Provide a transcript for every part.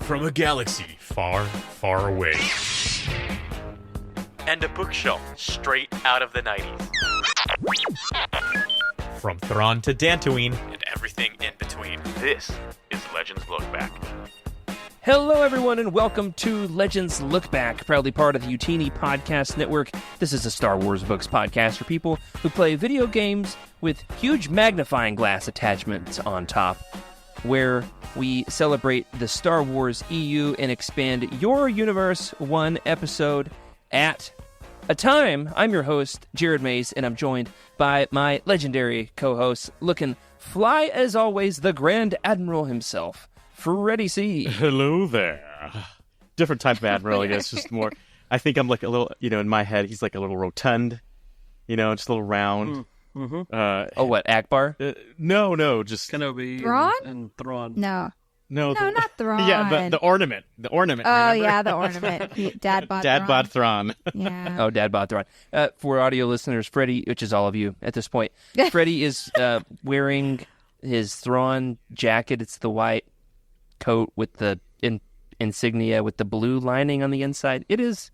from a galaxy far, far away. And a bookshelf straight out of the 90s. From Thrawn to Dantooine. And everything in between. This is Legends Look Back. Hello, everyone, and welcome to Legends Look Back, proudly part of the Utini Podcast Network. This is a Star Wars books podcast for people who play video games with huge magnifying glass attachments on top, where we celebrate the Star Wars EU and expand your universe one episode at a time. I'm your host, Jared Mays, and I'm joined by my legendary co-host, looking fly as always, the Grand Admiral himself, Freddie C. Hello there. Different type of admiral, I guess, just more. I think I'm like a little, in my head, he's like a little rotund, just a little round. Mm-hmm. What, Akbar? No, just Kenobi Thrawn? and Thrawn. No, not Thrawn. Yeah, the ornament. The ornament. Oh, remember? yeah, the ornament. Dad bought Thrawn. Yeah. Oh, Dad bought Thrawn. For audio listeners, Freddie, which is all of you at this point, Freddie is wearing his Thrawn jacket. It's the white coat with the insignia with the blue lining on the inside. It's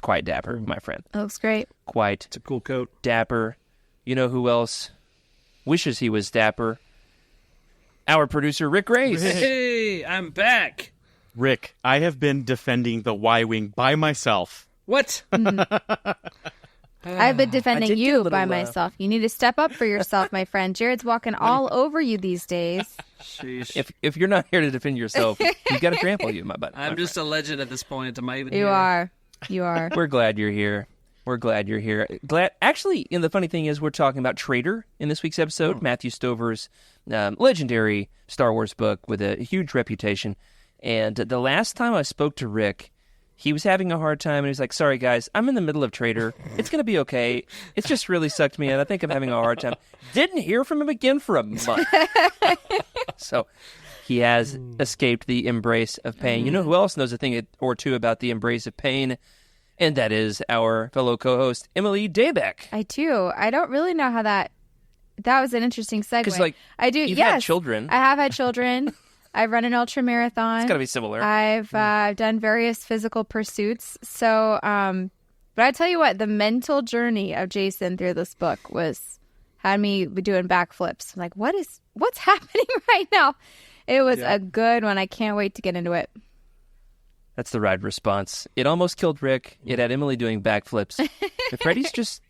quite dapper, my friend. It looks great. Quite. It's a cool coat. Dapper. You know who else wishes he was dapper? Our producer, Rick Race. Hey, I'm back. Rick, I have been defending the Y-Wing by myself. What? I've been defending you by little, myself. You need to step up for yourself, my friend. Jared's walking all over you these days. Sheesh. If you're not here to defend yourself, you've got to trample you, my butt. I'm just a legend at this point. Am I even You here? are. You are. We're glad you're here. Actually, and the funny thing is, we're talking about Traitor in this week's episode, Matthew Stover's legendary Star Wars book with a huge reputation. And the last time I spoke to Rick, he was having a hard time, and he was like, sorry, guys, I'm in the middle of Traitor. It's going to be okay. It's just really sucked me in. I think I'm having a hard time. Didn't hear from him again for a month. So he has escaped the embrace of pain. You know who else knows a thing or two about the embrace of pain? And that is our fellow co-host, Emily Daybeck. I do. I don't really know how that was an interesting segue. Because, I do. You've yes, had children. I have had children. I've run an ultra marathon. It's got to be similar. I've done various physical pursuits. So, but I tell you what, the mental journey of Jason through this book had me doing backflips. Like, what's happening right now? It was a good one. I can't wait to get into it. That's the right response. It almost killed Rick. It had Emily doing backflips. But Freddie's just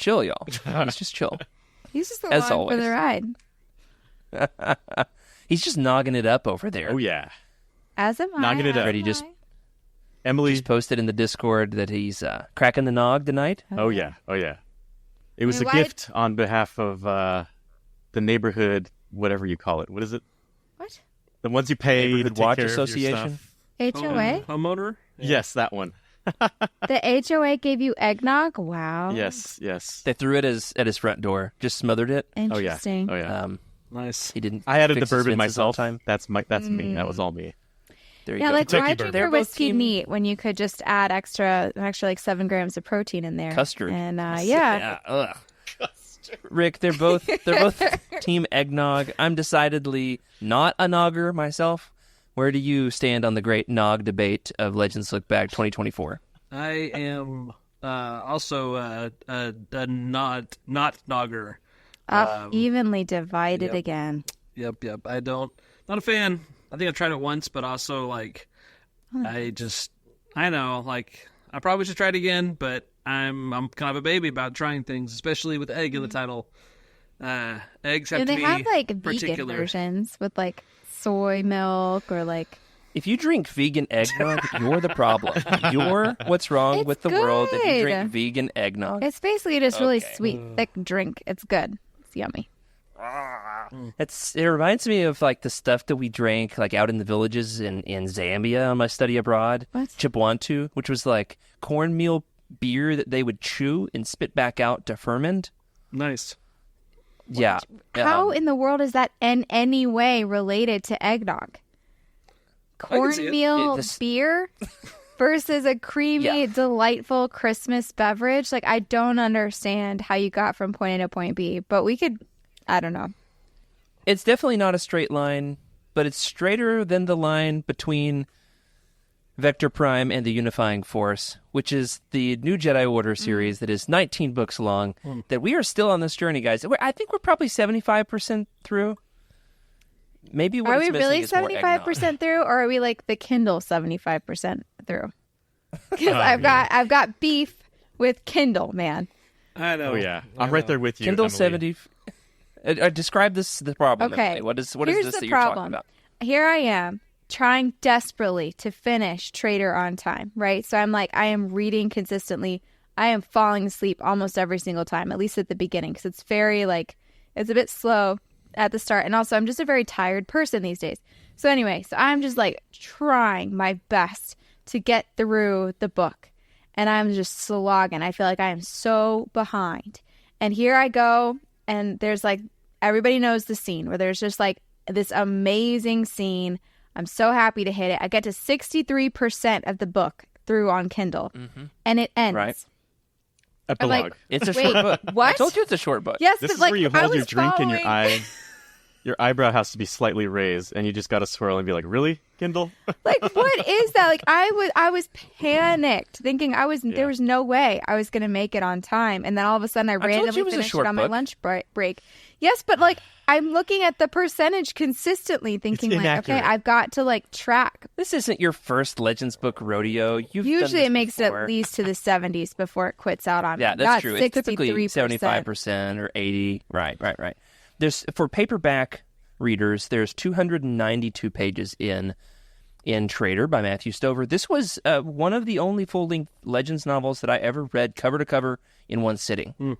chill, y'all. He's just chill. He's just As along for the ride. He's just nogging it up over there. Oh, yeah. As am I. Nogging it up. Freddie just Emily. posted in the Discord that he's cracking the nog tonight. Oh, yeah. It was a gift on behalf of the neighborhood, whatever you call it. What is it? What? The ones you pay to Neighborhood take Watch care Association? of your stuff. HOA? Homeowner? Yes, that one. The HOA gave you eggnog? Wow. Yes. They threw it at his front door. Just smothered it. Interesting. Oh, yeah. Nice. He didn't. I added the fix his bourbon fences all myself. the time. That's me. That was all me. There you Yeah, go. like why Kentucky drink bourbon. your They're both whiskey team- neat when you could just add extra, actually like 7 grams of protein in there? Custard. And yeah. Ugh. Rick, they're both team eggnog. I'm decidedly not a nogger myself. Where do you stand on the great nog debate of Legends Look Back 2024? I am also a not nogger. Evenly divided yep. again. Yep. Not a fan. I think I tried it once, but also like I know like I probably should try it again, but I'm kind of a baby about trying things, especially with egg in the title. Eggs have to They be have like vegan particular. versions with like soy milk or like. If you drink vegan eggnog, you're the problem. You're what's wrong It's with the world if you good. drink vegan eggnog. It's basically just really Okay. sweet, thick drink. It's good. It's yummy. It reminds me of like the stuff that we drank like out in the villages in Zambia on my study abroad. What? Chibwantu, which was like cornmeal beer that they would chew and spit back out to ferment. Nice. Yeah. How in the world is that in any way related to eggnog? can see it. Cornmeal beer versus a creamy, delightful Christmas beverage. Like, I don't understand how you got from point A to point B, but we could, I don't know. It's definitely not a straight line. but it's straighter than the line between Vector Prime and the Unifying Force, which is the new Jedi Order series that is 19 books long, that we are still on this journey, guys. I think we're probably 75% through. Maybe what Are it's we really missing is more 75% through, or are we like the Kindle 75% through? Because I've got beef with Kindle, man. I know. Oh yeah, I'm right there with you. Kindle Emily. 70. Describe the problem. Okay. Emily. What is Here's this the that you're talking problem. about? Here I am trying desperately to finish Traitor on time, right? So I'm like, I am reading consistently. I am falling asleep almost every single time, at least at the beginning, because it's very it's a bit slow at the start. And also I'm just a very tired person these days. So anyway, I'm just like trying my best to get through the book. And I'm just slogging. I feel like I am so behind. And here I go. And there's everybody knows the scene where there's just this amazing scene. I'm so happy to hit it. I get to 63% of the book through on Kindle. And it ends. Right. Epilogue. It's a Wait, short book. what? I told you it's a short book. Yes, This but is where you I hold your was drink and your following- your eyebrow has to be slightly raised, and you just got to swirl and be like, "Really, Kindle?" What is that? I was panicked, thinking there was no way I was going to make it on time, and then all of a sudden I told you randomly it was a finished short it on my book. lunch break. Yes, but I'm looking at the percentage consistently, thinking okay, inaccurate. I've got to track. This isn't your first Legends book rodeo. Usually it makes it at least to the 70s before it quits out on me. Yeah, that's Not true. It's typically 63%. 75% or 80. Right. There's for paperback readers, there's 292 pages in Traitor by Matthew Stover. This was one of the only full-length Legends novels that I ever read cover to cover in one sitting.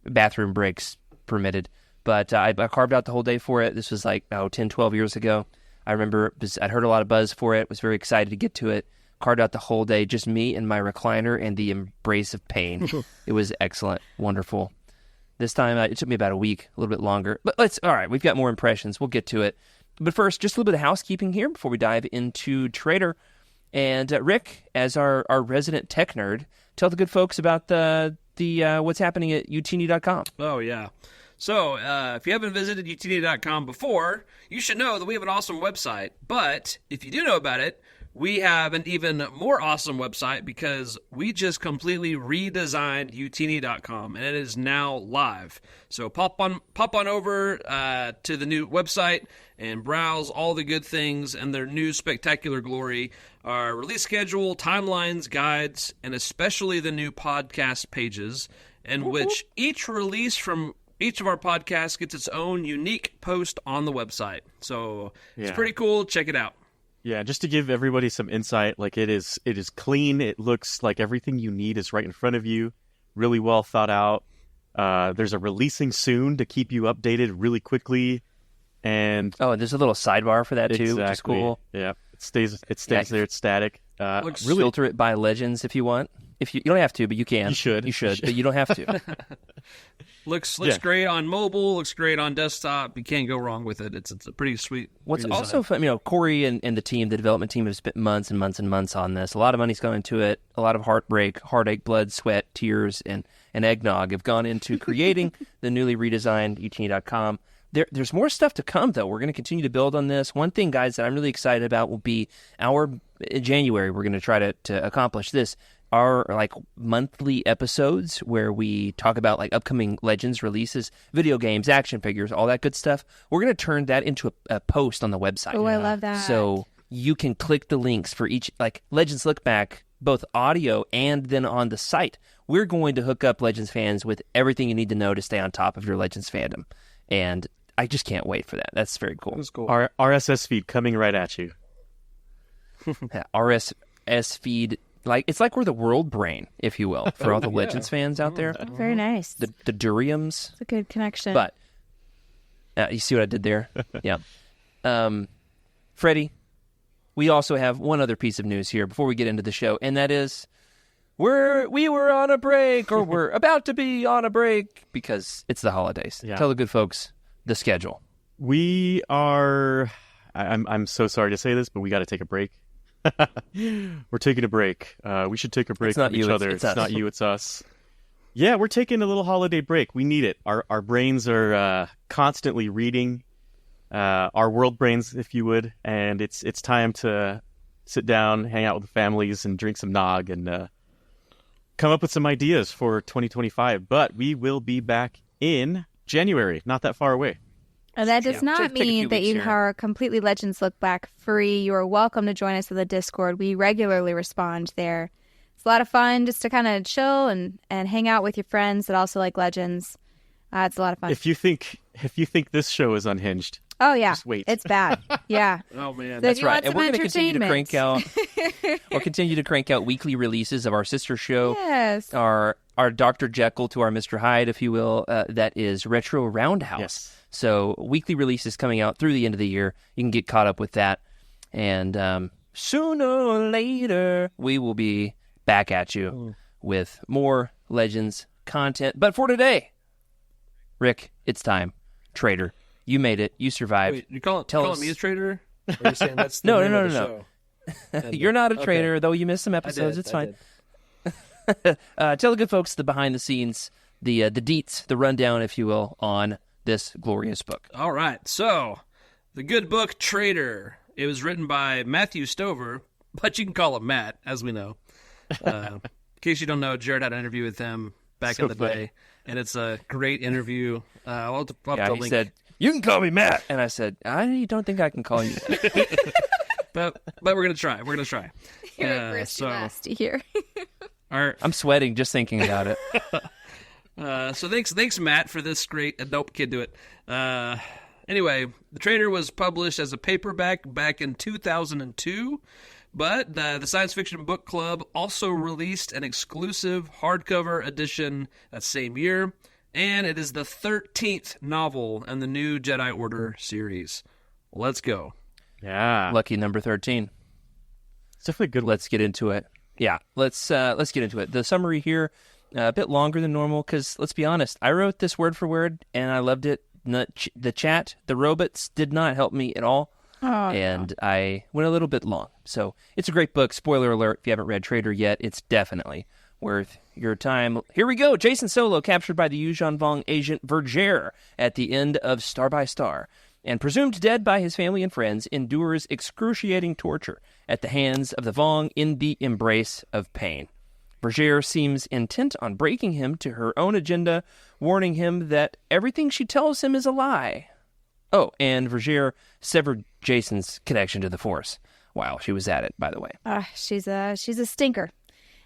Bathroom breaks permitted. But I carved out the whole day for it. This was 10, 12 years ago. I remember I'd heard a lot of buzz for it, was very excited to get to it. Carved out the whole day, just me and my recliner and the embrace of pain. It was excellent, wonderful. This time, it took me about a week, a little bit longer. But all right, we've got more impressions. We'll get to it. But first, just a little bit of housekeeping here before we dive into Traitor. And Rick, as our resident tech nerd, tell the good folks about the what's happening at utini.com. Oh, yeah. So, if you haven't visited utini.com before, you should know that we have an awesome website. But if you do know about it, we have an even more awesome website because we just completely redesigned utini.com, and it is now live. So pop on over to the new website and browse all the good things and their new spectacular glory, our release schedule, timelines, guides, and especially the new podcast pages, in which each release from each of our podcasts gets its own unique post on the website. So it's pretty cool. Check it out. Yeah, just to give everybody some insight, it is clean. It looks like everything you need is right in front of you. Really well thought out. There's a releasing soon to keep you updated really quickly. And there's a little sidebar for that too, exactly. which is cool. Yeah, it stays there. It's static. Really filter it by Legends if you want. If you don't have to, but you can. You should, but you don't have to. Looks great on mobile. Looks great on desktop. You can't go wrong with it. It's a pretty sweet. What's redesign. also fun, Corey and the team, the development team, have spent months and months and months on this. A lot of money's gone into it. A lot of heartbreak, heartache, blood, sweat, tears, and eggnog have gone into creating the newly redesigned utini.com. There's more stuff to come, though. We're going to continue to build on this. One thing, guys, that I'm really excited about will be in January, we're going to try to accomplish this. Our monthly episodes where we talk about upcoming Legends releases, video games, action figures, all that good stuff. We're going to turn that into a post on the website. Oh, I love that. So you can click the links for each Legends Look Back, both audio and then on the site. We're going to hook up Legends fans with everything you need to know to stay on top of your Legends fandom. And I just can't wait for that. That's very cool. That's cool. Our RSS feed coming right at you. RSS feed. It's like we're the world brain, if you will, for all the Legends fans out there. Very nice. The Duriums. It's a good connection. But you see what I did there? Yeah. Freddie, we also have one other piece of news here before we get into the show, and that is we were on a break, or we're about to be on a break because it's the holidays. Yeah. Tell the good folks the schedule. We are. I'm so sorry to say this, but we got to take a break. We're taking a break. We should take a break from each other. It's not you, it's us. Yeah, we're taking a little holiday break. We need it. Our brains are constantly reading our world brains, if you would, and it's time to sit down, hang out with the families, and drink some nog, and come up with some ideas for 2025. But we will be back in January, not that far away. And that does Just not take a few mean that weeks you here. are completely Legends Look Back free. You are welcome to join us in the Discord. We regularly respond there. It's a lot of fun just to kind of chill and hang out with your friends that also like Legends. It's a lot of fun. If you think this show is unhinged, Oh, yeah. just wait. It's bad. Yeah. Oh man, That's That's right. And we're going to continue to crank out weekly releases of our sister show. Yes. Our Dr. Jekyll to our Mr. Hyde, if you will, that is Retro Roundhouse. Yes. So weekly releases coming out through the end of the year. You can get caught up with that. And sooner or later, we will be back at you with more Legends content. But for today, Rick, it's time. Traitor, you made it. You survived. Wait, you calling us- me a traitor? Or you're saying that's the No, name no, of the no, show? And, You're not a okay. traitor, though you missed some I episodes. did, It's I fine. did. Tell the good folks the behind the scenes, the deets, the rundown, if you will, on this glorious book. All right, so the good book Traitor. It was written by Matthew Stover, but you can call him Matt, as we know. In case you don't know, Jared had an interview with him back So in the funny. day, and it's a great interview. I'll have to He link. said, "You can call me Matt," and I said, "I don't think I can call you that." but we're gonna try. We're gonna try. You're first and last to hear. Our, I'm sweating just thinking about it. so thanks, Matt, for this great. Nope, can't do it. Anyway, The Traitor was published as a paperback back in 2002, but the Science Fiction Book Club also released an exclusive hardcover edition that same year, and it is the 13th novel in the new Jedi Order series. Let's go. Yeah. Lucky number 13. It's definitely a good one. Let's get into it. Yeah, let's get into it. The summary here, a bit longer than normal, because let's be honest, I wrote this word for word, and I loved it. The chat, the robots did not help me at all, and I went a little bit long. So it's a great book. Spoiler alert, if you haven't read Traitor yet, it's definitely worth your time. Here we go. Jason Solo, captured by the Yuuzhan Vong agent Verger at the end of Star by Star, and presumed dead by his family and friends, endures excruciating torture at the hands of the Vong in the embrace of pain. Verger seems intent on breaking him to her own agenda, warning him that everything she tells him is a lie. Oh, and Verger severed Jason's connection to the Force while she was at it, by the way. She's a stinker.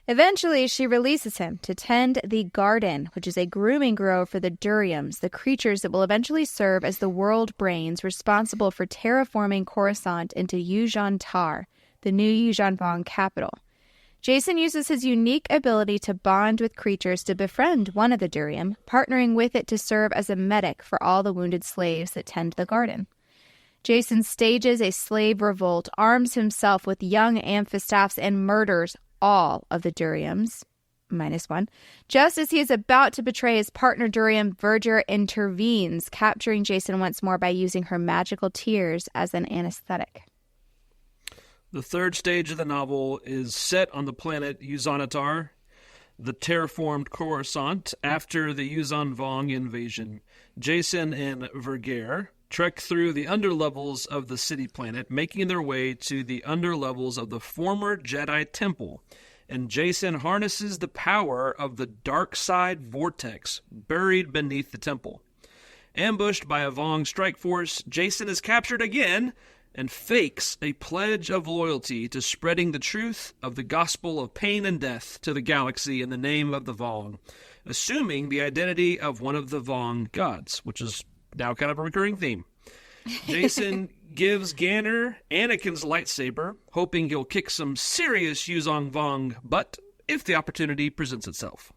Eventually, she releases him to tend the garden, which is a grooming grove for the Duriums, the creatures that will eventually serve as the world brains responsible for terraforming Coruscant into Yuuzhan Tar, the new Yuuzhan Vong capital. Jason uses his unique ability to bond with creatures to befriend one of the Durium, partnering with it to serve as a medic for all the wounded slaves that tend the garden. Jason stages a slave revolt, arms himself with young amphistaffs, and murders all of the Duriums, -1. Just as he is about to betray his partner Durium, Verger intervenes, capturing Jason once more by using her magical tears as an anesthetic. The third stage of the novel is set on the planet Yuuzhanatar, the terraformed Coruscant, after the Yuuzhan Vong invasion. Jason and Verger trek through the underlevels of the city planet, making their way to the underlevels of the former Jedi Temple, and Jason harnesses the power of the dark side vortex buried beneath the temple. Ambushed by a Vong strike force, Jason is captured again and fakes a pledge of loyalty to spreading the truth of the gospel of pain and death to the galaxy in the name of the Vong, assuming the identity of one of the Vong gods, which is now kind of a recurring theme. Jason gives Ganner Anakin's lightsaber, hoping he'll kick some serious Yuuzhan Vong butt if the opportunity presents itself.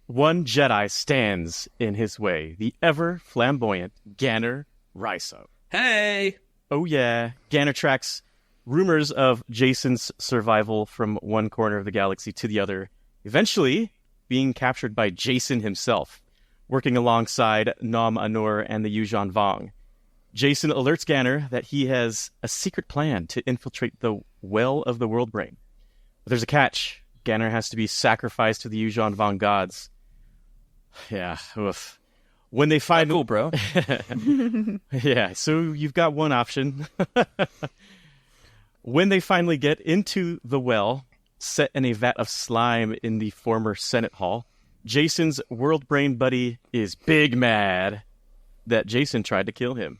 One Jedi stands in his way, the ever flamboyant Ganner Raiso. Hey! Oh yeah, Ganner tracks rumors of Jason's survival from one corner of the galaxy to the other, eventually being captured by Jason himself, working alongside Nom Anor and the Yuuzhan Vong. Jason alerts Ganner that he has a secret plan to infiltrate the well of the world brain. But there's a catch. Ganner has to be sacrificed to the Yuuzhan Vong gods. Yeah, oof. When they find Cool, bro. Yeah, so you've got one option. When they finally get into the well, set in a vat of slime in the former Senate Hall, Jason's world brain buddy is big mad that Jason tried to kill him.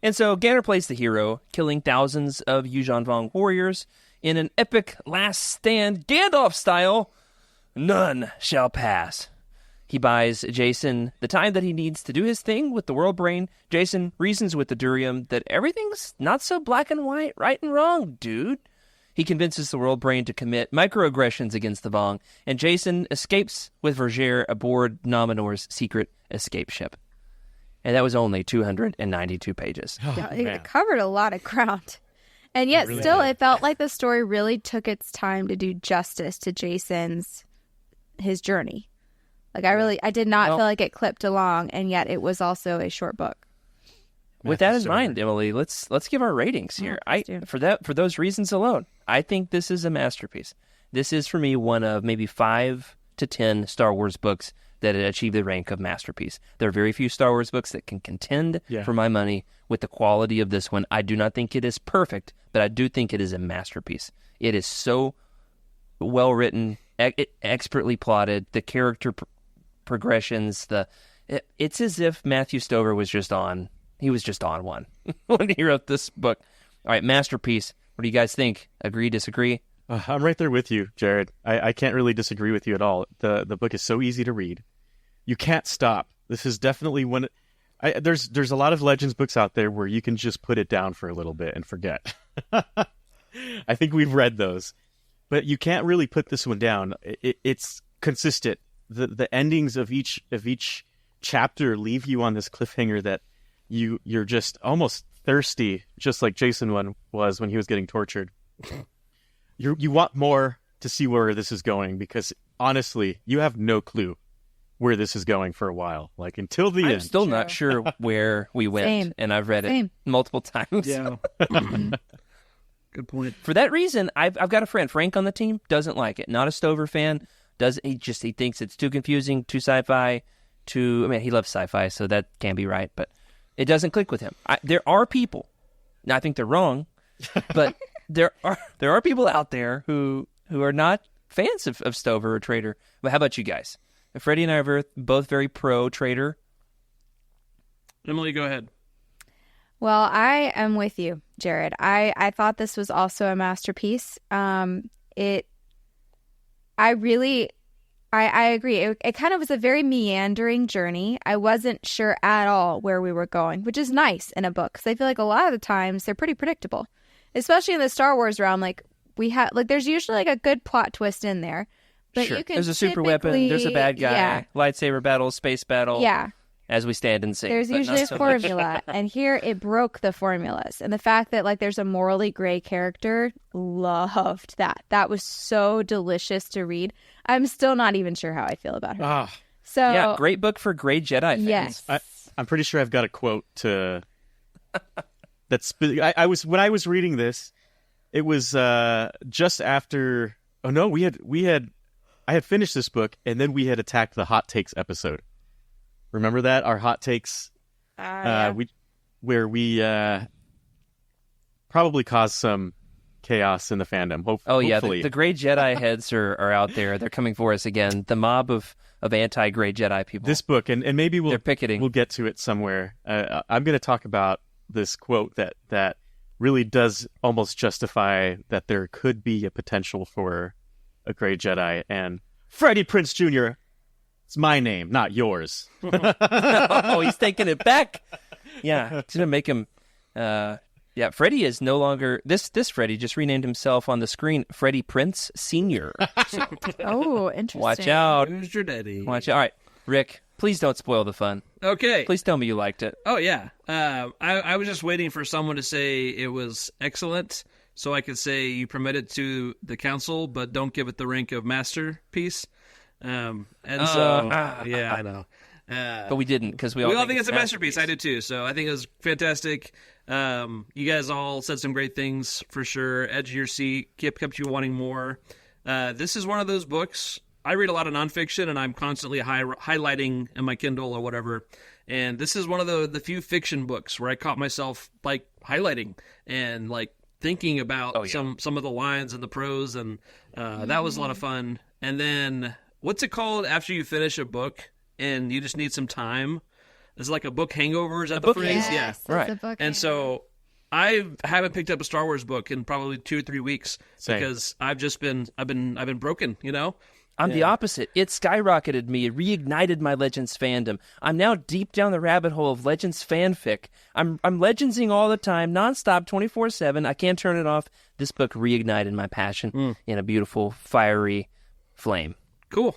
And so Ganner plays the hero, killing thousands of Yuuzhan Vong warriors in an epic last stand Gandalf style. None shall pass. He buys Jason the time that he needs to do his thing with the world brain. Jason reasons with the Durium that everything's not so black and white, right and wrong, dude. He convinces the world brain to commit microaggressions against the Vong, and Jason escapes with Vergere aboard Nomenor's secret escape ship. And that was only 292 pages. Yeah, it covered a lot of ground. And yet it felt like the story really took its time to do justice to his journey. Like I did not feel like it clipped along, and yet it was also a short book. With that in mind, Emily, let's give our ratings here. For those reasons alone, I think this is a masterpiece. This is for me one of maybe 5 to 10 Star Wars books that achieve the rank of masterpiece. There are very few Star Wars books that can contend for my money with the quality of this one. I do not think it is perfect, but I do think it is a masterpiece. It is so well written, expertly plotted. The character progressions, it's as if Matthew Stover was just on. He was just on one when he wrote this book. All right, masterpiece. What do you guys think? Agree, disagree? I'm right there with you, Jared. I can't really disagree with you at all. The book is so easy to read. You can't stop. This is definitely one. There's a lot of Legends books out there where you can just put it down for a little bit and forget. I think we've read those, but you can't really put this one down. It's consistent. The endings of each chapter leave you on this cliffhanger that you're just almost thirsty, just like Jason was when he was getting tortured. You want more to see where this is going, because honestly, you have no clue where this is going for a while. Like until the end. I'm still not sure where we went, and I've read it multiple times. Yeah. Good point. For that reason, I've got a friend, Frank, on the team, doesn't like it. Not a Stover fan. He thinks it's too confusing, too sci-fi, he loves sci-fi, so that can't be right, but it doesn't click with him. There are people, now I think they're wrong, but there are people out there who are not fans of Stover or Traitor. But how about you guys? Freddie and I are both very pro Traitor. Emily, go ahead. Well, I am with you, Jared. I thought this was also a masterpiece. I agree. It kind of was a very meandering journey. I wasn't sure at all where we were going, which is nice in a book, because I feel like a lot of the times they're pretty predictable, especially in the Star Wars realm. Like there's usually like a good plot twist in there, but sure. You can there's a super weapon, there's a bad guy, lightsaber battle, space battle. Yeah. As we stand and sing. There's usually a formula, and here it broke the formulas. And the fact that like there's a morally gray character, loved that. That was so delicious to read. I'm still not even sure how I feel about her. So yeah, great book for gray Jedi fans. Yes. I'm pretty sure I've got a quote to that's. I was when I was reading this, it was just after. Oh no, I had finished this book, and then we had attacked the hot takes episode. Remember that? Our hot takes, yeah. we probably caused some chaos in the fandom. Hopefully. The Grey Jedi heads are out there. They're coming for us again. The mob of anti-Grey Jedi people. This book, and maybe they're picketing. We'll get to it somewhere. I'm going to talk about this quote that really does almost justify that there could be a potential for a Grey Jedi. And Freddie Prinze Jr., it's my name, not yours. Oh, he's taking it back. Yeah, it's going to make him... Freddie is no longer... This Freddie just renamed himself on the screen Freddie Prinze Sr. So, oh, interesting. watch out. Who's your daddy? Watch out. All right, Rick, please don't spoil the fun. Okay. Please tell me you liked it. Oh, yeah. I was just waiting for someone to say it was excellent, so I could say you promote it to the council, but don't give it the rank of masterpiece. Yeah, I know. But we didn't, because we all think it's a masterpiece. I do too. So I think it was fantastic. You guys all said some great things for sure. Edge of your seat, kept you wanting more. This is one of those books I read a lot of nonfiction, and I'm constantly highlighting in my Kindle or whatever. And this is one of the few fiction books where I caught myself like highlighting and like thinking about some of the lines and the prose, and that was a lot of fun. And then what's it called after you finish a book and you just need some time? Is it like a book hangover? Is that the phrase? Yes, Yeah, right. And and so I haven't picked up a Star Wars book in probably 2 or 3 weeks because I've been broken, you know. I'm the opposite. It skyrocketed me. It reignited my Legends fandom. I'm now deep down the rabbit hole of Legends fanfic. I'm Legendsing all the time, nonstop, 24/7. I can't turn it off. This book reignited my passion in a beautiful, fiery flame. Cool.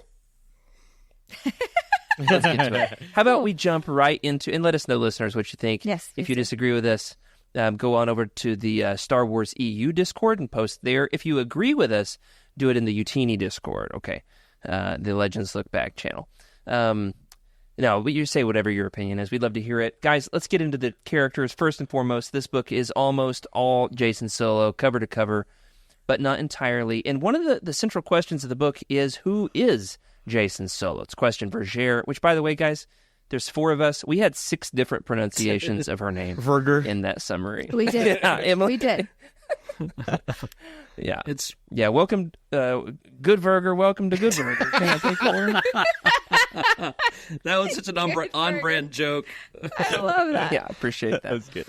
Let's get to it. How about we jump right into, and let us know, listeners, what you think. Yes, if you disagree with us, go on over to the Star Wars EU Discord and post there. If you agree with us, do it in the Utini Discord, okay? The Legends Look Back channel. No, but you say whatever your opinion is. We'd love to hear it. Guys, let's get into the characters. First and foremost, this book is almost all Jason Solo, cover to cover, but not entirely. And one of the central questions of the book is, who is Jason Solo? It's a question for Jer, which, by the way, guys, there's 4 of us. We had 6 different pronunciations of her name in that summary. We did. Yeah, Emily. We did. Yeah, welcome, Good Burger. Welcome to Good Burger. Can I take more? That was such an on-brand joke. I love that. Yeah, appreciate that. That was good.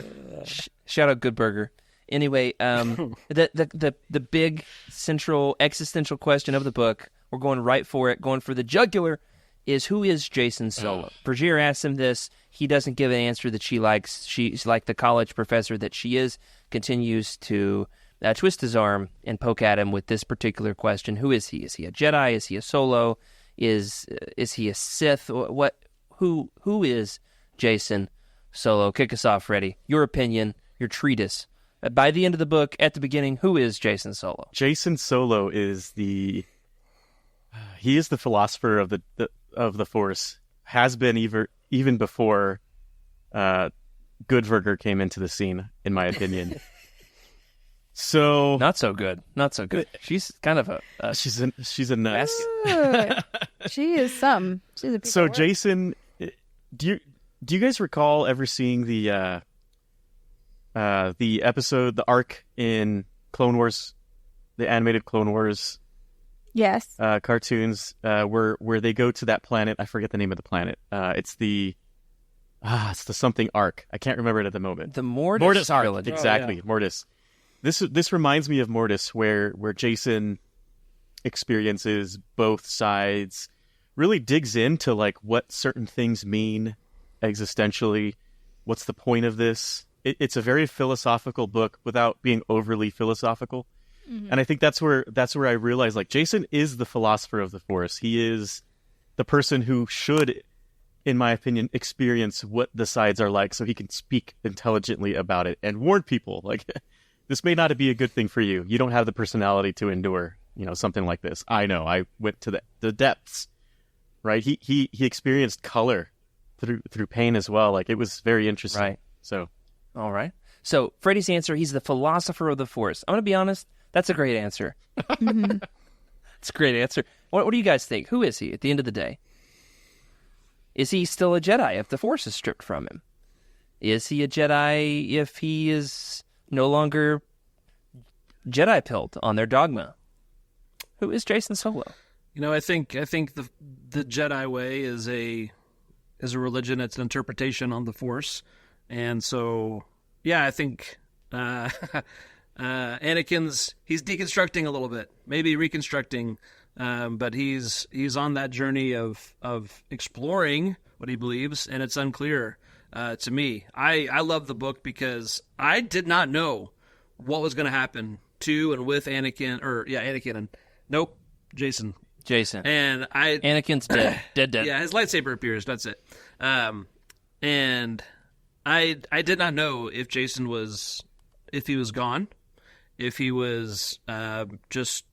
Shout out Good Burger. Anyway, the big central existential question of the book, we're going right for it, going for the jugular, is who is Jason Solo? Vergier asks him this. He doesn't give an answer that she likes. She's like the college professor that she is, continues to twist his arm and poke at him with this particular question. Who is he? Is he a Jedi? Is he a Solo? Is he a Sith? Who is Jason Solo? Kick us off, Freddie. Your opinion, your treatise. By the end of the book, at the beginning, who is Jason Solo? Jason Solo is he is the philosopher of the Force. Has been even before Goodverger came into the scene, in my opinion. So not so good. She's kind of a she's a nut. She is some. She's a piece So of work. Jason, do you guys recall ever seeing the episode, the arc in Clone Wars, the animated Clone Wars? Yes. Cartoons where they go to that planet. I forget the name of the planet. It's the something arc. I can't remember it at the moment. The Mortis arc. trilogy. Exactly, Mortis. This reminds me of Mortis, where Jason experiences both sides, really digs into like what certain things mean existentially. What's the point of this? It's a very philosophical book without being overly philosophical. Mm-hmm. And I think that's where I realized, like, Jason is the philosopher of the Force. He is the person who should, in my opinion, experience what the sides are like so he can speak intelligently about it and warn people, like, this may not be a good thing for you. You don't have the personality to endure, something like this. I know. I went to the depths, right? He experienced color through pain as well. Like, it was very interesting. Right. So, all right. So Freddie's answer, he's the philosopher of the Force. I'm going to be honest. That's a great answer. Mm-hmm. It's a great answer. What do you guys think? Who is he at the end of the day? Is he still a Jedi if the Force is stripped from him? Is he a Jedi if he is no longer Jedi pilled on their dogma? Who is Jason Solo? I think the Jedi way is a religion. It's an interpretation on the Force, and so I think Anakin's he's deconstructing a little bit, maybe reconstructing, but he's on that journey of exploring what he believes, and it's unclear to me. I love the book because I did not know what was going to happen to and with Anakin, and nope, Jason. And Anakin's dead. dead. Yeah, his lightsaber appears. That's it. And I did not know if Jason if he was gone, if he was just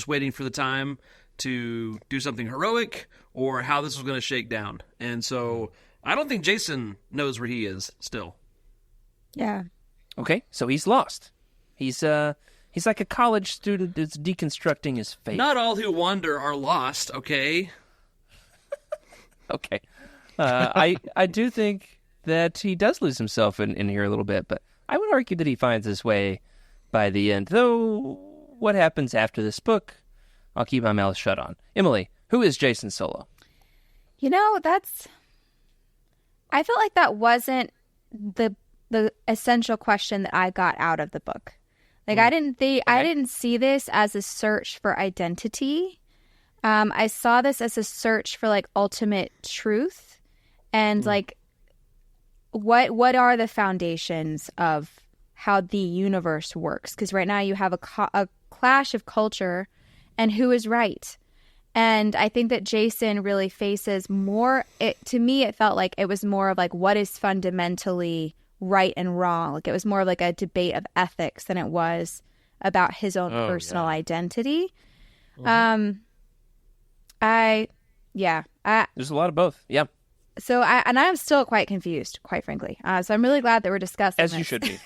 waiting for the time to do something heroic, or how this was going to shake down. And so I don't think Jason knows where he is still. Yeah. Okay, so he's lost. He's He's like a college student that's deconstructing his faith. Not all who wander are lost, okay? Okay. I do think that he does lose himself in here a little bit, but I would argue that he finds his way by the end. Though, what happens after this book, I'll keep my mouth shut on. Emily, who is Jason Solo? You know, I felt like that wasn't the essential question that I got out of the book. Like, I didn't see this as a search for identity. I saw this as a search for like ultimate truth and like what are the foundations of how the universe works? Because right now you have a clash of culture and who is right. And I think that Jason really faces more. To me, it felt like it was more of like what is fundamentally right and wrong. Like it was more like a debate of ethics than it was about his own personal identity. There's a lot of both. Yeah. So I'm still quite confused, quite frankly. So I'm really glad that we're discussing As this. you should be.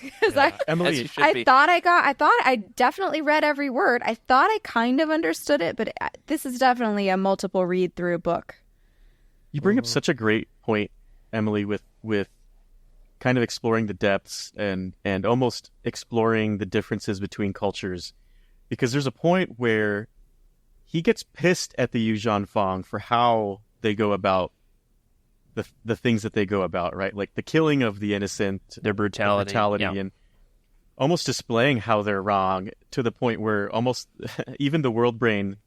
Emily, As you should I be. thought I definitely read every word. I thought I kind of understood it, but this is definitely a multiple read through book. you bring up such a great point, Emily, with kind of exploring the depths and almost exploring the differences between cultures, because there's a point where he gets pissed at the Yuuzhan Vong for how they go about the things that they go about, right? Like the killing of the innocent, Their brutality. Yeah. and almost displaying how they're wrong to the point where almost even the world brain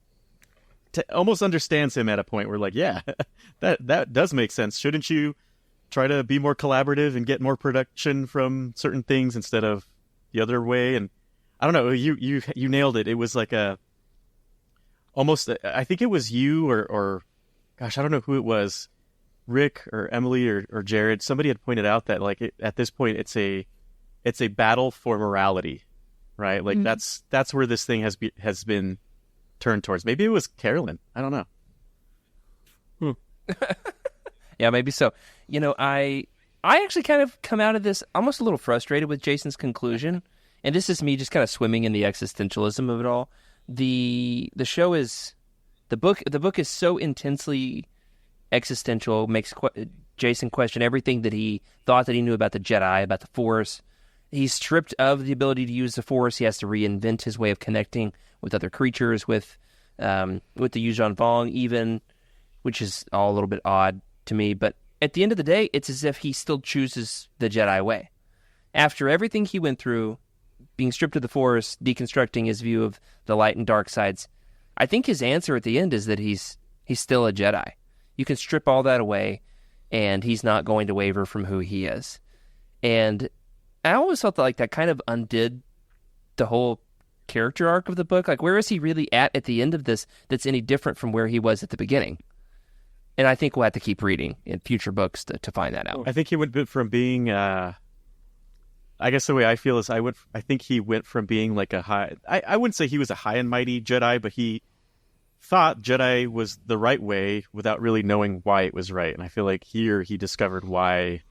almost understands him at a point where like, yeah, that does make sense. Shouldn't you try to be more collaborative and get more production from certain things instead of the other way? And I don't know, you nailed it. It was like almost, I think it was you or gosh, I don't know who it was, Rick or Emily or Jared. Somebody had pointed out that like at this point it's a battle for morality, right? Like that's where this thing has been turned towards. Maybe it was Carolyn. I don't know. Yeah, maybe so. You know, I actually kind of come out of this almost a little frustrated with Jason's conclusion, and this is me just kind of swimming in the existentialism of it all. The show is the book is so intensely existential, makes Jason question everything that he thought that he knew about the Jedi, about the Force. He's stripped of the ability to use the Force. He has to reinvent his way of connecting with other creatures, with the Yuuzhan Vong even, which is all a little bit odd to me. But at the end of the day, it's as if he still chooses the Jedi way. After everything he went through, being stripped of the Force, deconstructing his view of the light and dark sides, I think his answer at the end is that he's still a Jedi. You can strip all that away, and he's not going to waver from who he is. And I always felt like that kind of undid the whole character arc of the book. Like, where is he really at the end of this that's any different from where he was at the beginning? And I think we'll have to keep reading in future books to find that out. I think he went from being, I guess the way I feel is I think he went from being like I wouldn't say he was a high and mighty Jedi, but he thought Jedi was the right way without really knowing why it was right. And I feel like here he discovered why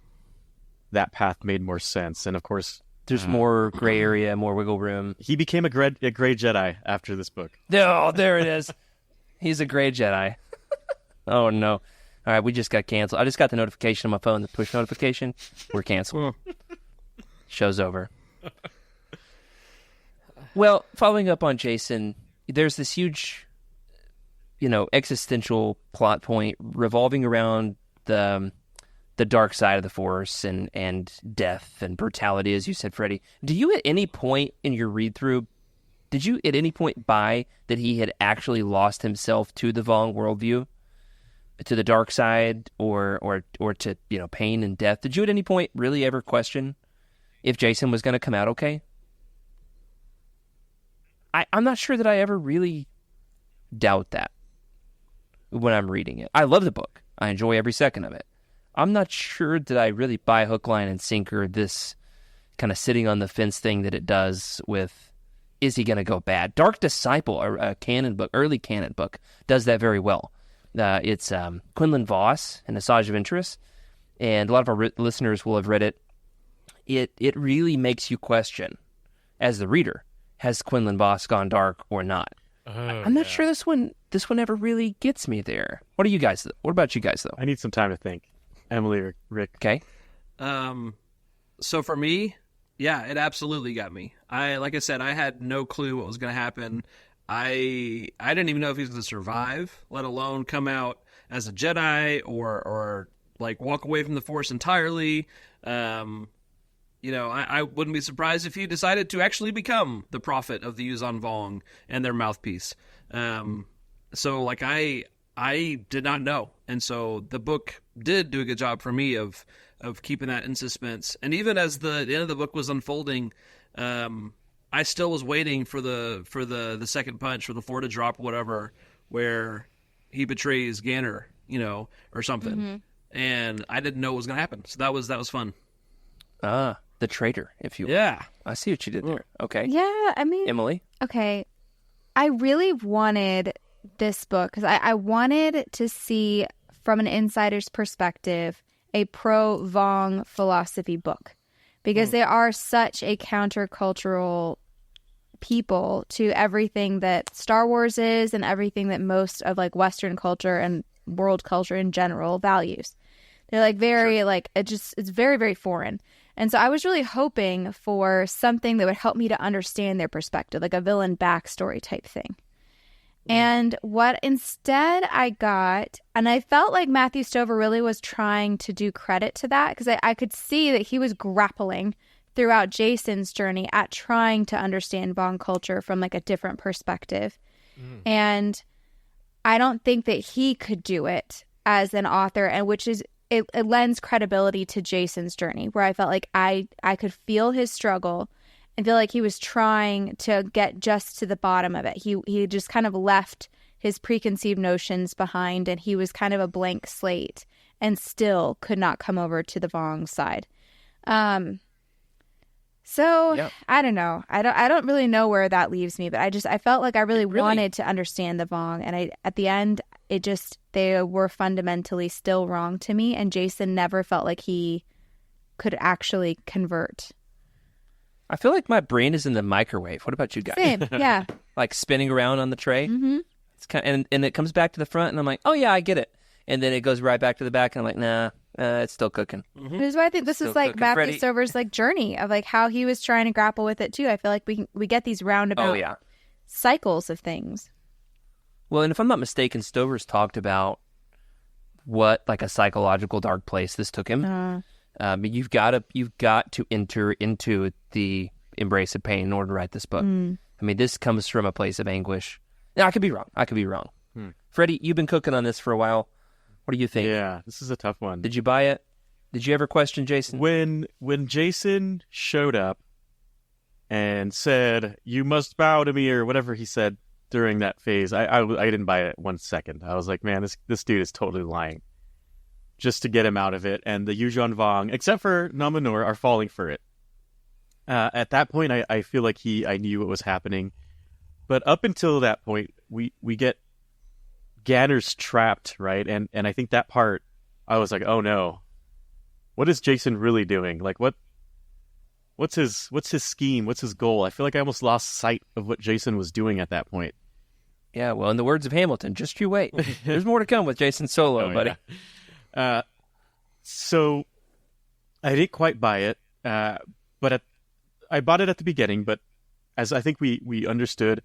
that path made more sense. And of course, there's more gray area, more wiggle room. He became a gray Jedi after this book. Oh, there it is. He's a gray Jedi. Oh, no. All right, we just got canceled. I just got the notification on my phone, the push notification. We're canceled. Show's over. Well, following up on Jason, there's this huge, existential plot point revolving around the dark side of the Force and death and brutality, as you said, Freddie. Do you at any point in your read-through, did you at any point buy that he had actually lost himself to the Vong worldview, to the dark side, or to pain and death? Did you at any point really ever question if Jason was going to come out okay? I'm not sure that I ever really doubt that when I'm reading it. I love the book. I enjoy every second of it. I'm not sure that I really buy hook, line, and sinker this kind of sitting on the fence thing that it does with, is he going to go bad? Dark Disciple, a canon book, early canon book, does that very well. It's Quinlan Voss and Asajj Ventress, and a lot of our listeners will have read it. It really makes you question, as the reader, has Quinlan Voss gone dark or not? I'm not sure this one ever really gets me there. What about you guys though? I need some time to think. Emily or Rick? Okay. So for me, yeah, it absolutely got me. Like I said, I had no clue what was going to happen. I didn't even know if he was going to survive, let alone come out as a Jedi or like walk away from the Force entirely. I wouldn't be surprised if he decided to actually become the prophet of the Yuzhan Vong and their mouthpiece. So like I did not know, and so the book did do a good job for me of keeping that in suspense. And even as the end of the book was unfolding, I still was waiting for the second punch, for the four to drop, whatever, where he betrays Ganner, or something. Mm-hmm. And I didn't know what was going to happen, so that was fun. The traitor, if you will. Yeah, I see what you did there. Okay. Yeah, I mean, Emily? okay. I really wanted this book because I wanted to see, from an insider's perspective, a pro-Vong philosophy book, because they are such a countercultural people to everything that Star Wars is and everything that most of like Western culture and world culture in general values. They're like very it's very, very foreign. And so I was really hoping for something that would help me to understand their perspective, like a villain backstory type thing. And what instead I got, and I felt like Matthew Stover really was trying to do credit to that, because I could see that he was grappling throughout Jason's journey at trying to understand Vong culture from like a different perspective. And I don't think that he could do it as an author, and which is, it lends credibility to Jason's journey, where I felt like I could feel his struggle and feel like he was trying to get just to the bottom of it. He just kind of left his preconceived notions behind, and he was kind of a blank slate and still could not come over to the Vong side. So Yep. I don't know. I don't really know where that leaves me, but I felt like I really wanted to understand the Vong, and at the end they were fundamentally still wrong to me, and Jason never felt like he could actually convert. I feel like my brain is in the microwave. What about you guys? Same, yeah. Like spinning around on the tray. Mm-hmm. It's kind and it comes back to the front, and I'm like, oh yeah, I get it. And then it goes right back to the back, and I'm like, nah, it's still cooking. Which is why I think this is Still like cooking, Matthew Freddie. Stover's like journey of like how he was trying to grapple with it too. I feel like we get these roundabout cycles of things. Well, and if I'm not mistaken, Stover's talked about what like a psychological dark place this took him. You've got to enter into the embrace of pain in order to write this book. I mean, this comes from a place of anguish. Now, I could be wrong. Freddie, you've been cooking on this for a while. What do you think? Yeah, this is a tough one. Did you buy it? Did you ever question Jason? When Jason showed up and said, "You must bow to me," or whatever he said during that phase, I didn't buy it 1 second. I was like, man, this dude is totally lying, just to get him out of it. And the Yuzhan Vong, except for Nominor, are falling for it. At that point, I feel like I knew what was happening. But up until that point, we get Ganner's trapped, right? And I think that part, I was like, oh no, what is Jason really doing? Like, what's his scheme? What's his goal? I feel like I almost lost sight of what Jason was doing at that point. Yeah, well, in the words of Hamilton, just you wait. There's more to come with Jason Solo, buddy. Yeah. So I didn't quite buy it, but I bought it at the beginning. But as I think we understood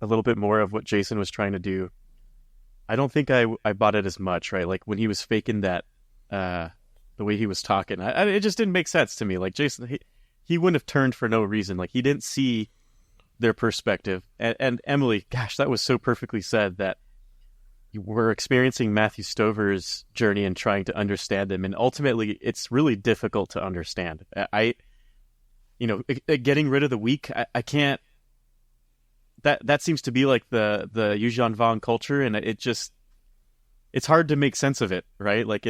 a little bit more of what Jason was trying to do, I don't think I bought it as much, right? Like when he was faking that, the way he was talking, it just didn't make sense to me. Like Jason, he wouldn't have turned for no reason. Like he didn't see their perspective. And Emily, gosh, that was so perfectly said, that we're experiencing Matthew Stover's journey and trying to understand them. And ultimately, it's really difficult to understand. Getting rid of the weak, I can't. That seems to be like the Yuzhan Vong culture, and it's hard to make sense of it, right? Like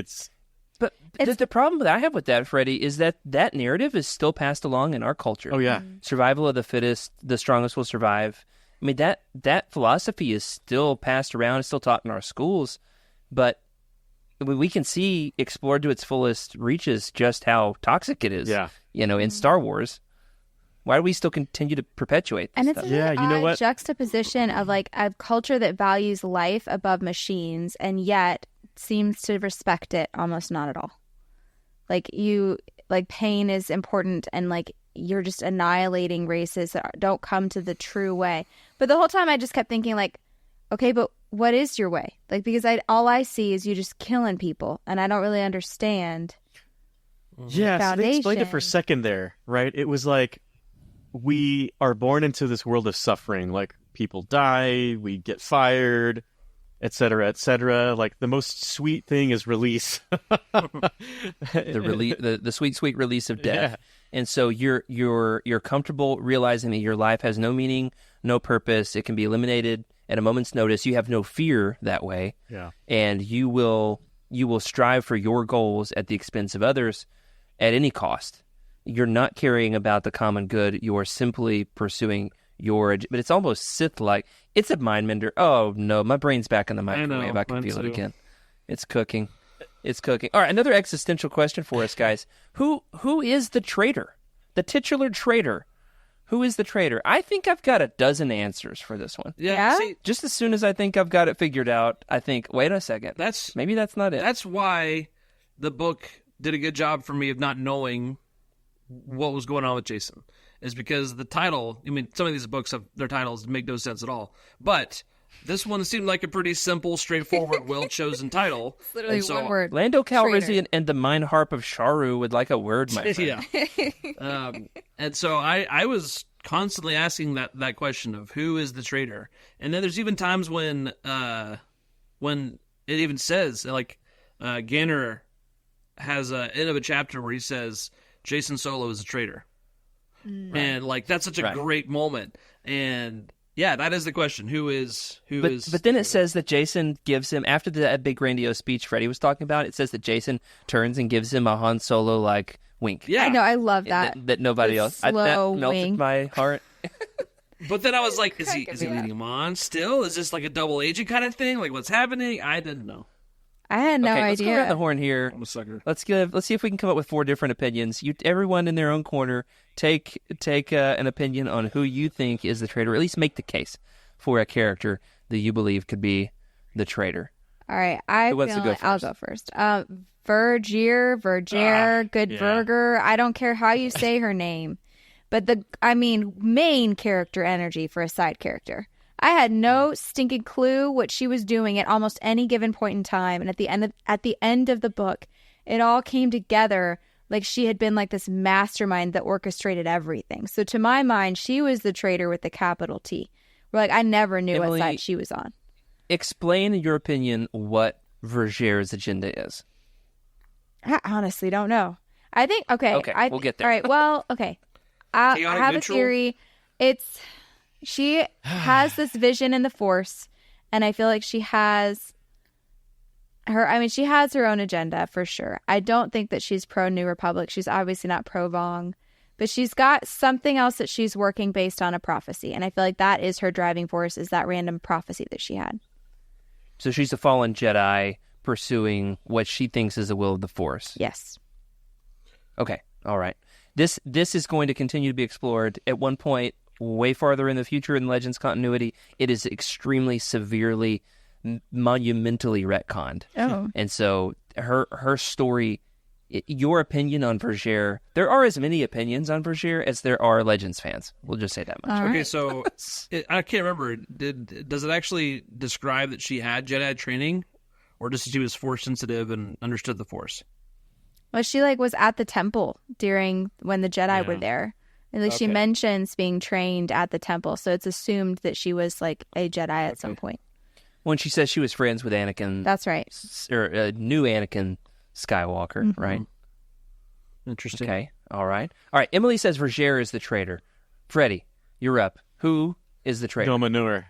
But the problem that I have with that, Freddie, is that narrative is still passed along in our culture. Oh yeah, survival of the fittest, the strongest will survive. I mean, that philosophy is still passed around, it's still taught in our schools, but we can see explored to its fullest reaches just how toxic it is. Yeah. In Star Wars. Why do we still continue to perpetuate this And it's stuff? a Yeah, really you know odd what? juxtaposition of like a culture that values life above machines and yet seems to respect it almost not at all. Like pain is important and like you're just annihilating races that don't come to the true way. But the whole time I just kept thinking like, okay, but what is your way? Like, because all I see is you just killing people and I don't really understand. Yeah, so they explained it for a Foundation. second there, right? It was like we are born into this world of suffering. Like people die, we get fired, et cetera, like the most sweet thing is release. The sweet release of death. Yeah. And so you're comfortable realizing that your life has no meaning, no purpose. It can be eliminated at a moment's notice. You have no fear that way. Yeah. And you will strive for your goals at the expense of others at any cost. You're not caring about the common good. You are simply pursuing but it's almost Sith-like. It's a mind mender. Oh no, my brain's back in the microwave. I can mine feel it too. again. It's cooking. It's cooking. All right, another existential question for us, guys. Who is the traitor? The titular traitor. Who is the traitor? I think I've got a dozen answers for this one. Yeah? See, Just as soon as I think I've got it figured out, I think, wait a second. Maybe that's not it. that's why the book did a good job for me of not knowing what was going on with Jason. Is because the title, I mean, some of these books have their titles make no sense at all. But this one seemed like a pretty simple, straightforward, well-chosen title. It's literally And so- one word. Lando Calrissian Traitor. and the Mine Harp of Sharu would like a word, my friend. Yeah. And so I was constantly asking that question of who is the traitor. And then there's even times when it even says, like, Ganner has an end of a chapter where he says, Jason Solo is a traitor. And, like, that's such a Right. great moment. And, yeah, that is the question. Who is... But then it says that Jason gives him, after that big grandiose speech Freddie was talking about, it says that Jason turns and gives him a Han Solo, like, wink. Yeah. I know, I love that. That nobody The else. That slow melted wink. my heart. But then I was like, is he cracking me leading him on still? Is this like a double agent kind of thing? Like, what's happening? I didn't know. I had no Okay, let's go around the idea. horn here. I'm a sucker. Let's see if we can come up with 4 different opinions. Everyone in their own corner, take an opinion on who you think is the traitor. Or at least make the case for a character that you believe could be the traitor. All right, I Who wants to feel go like I'll first? go first. Verger, Good yeah. Burger. I don't care how you say her name, but main character energy for a side character. I had no stinking clue what she was doing at almost any given point in time, and at the end of the book, it all came together like she had been like this mastermind that orchestrated everything. So to my mind, she was the traitor with the capital T. We're like, I never knew Emily- what side she was on. Explain, in your opinion, what Verger's agenda is. I honestly don't know. I think Okay, we'll get there. All right. Well, okay. I Chaotic have neutral? a theory. She has this vision in the Force, and I feel like she has her own agenda for sure. I don't think that she's pro New Republic. She's obviously not pro Vong, but she's got something else that she's working based on a prophecy, and I feel like that is her driving force. Is that random prophecy that she had? So she's a fallen Jedi pursuing what she thinks is the will of the Force. Yes. Okay, all right. This is going to continue to be explored. At one point, way farther in the future in Legends continuity, it is extremely severely, monumentally retconned. Oh. And so her story, your opinion on Verger, there are as many opinions on Verger as there are Legends fans. We'll just say that much. All Okay, right. so I can't remember. Does it actually describe that she had Jedi training, or just she was Force sensitive and understood the Force? Well, she was at the temple during when the Jedi were there. And she Okay. mentions being trained at the temple, so it's assumed that she was a Jedi at some point. When she says she was friends with Anakin, That's right. or new Anakin Skywalker, right? Interesting. Okay, all right. Emily says Verger is the traitor. Freddie, you're up. Who is the traitor? Dominor.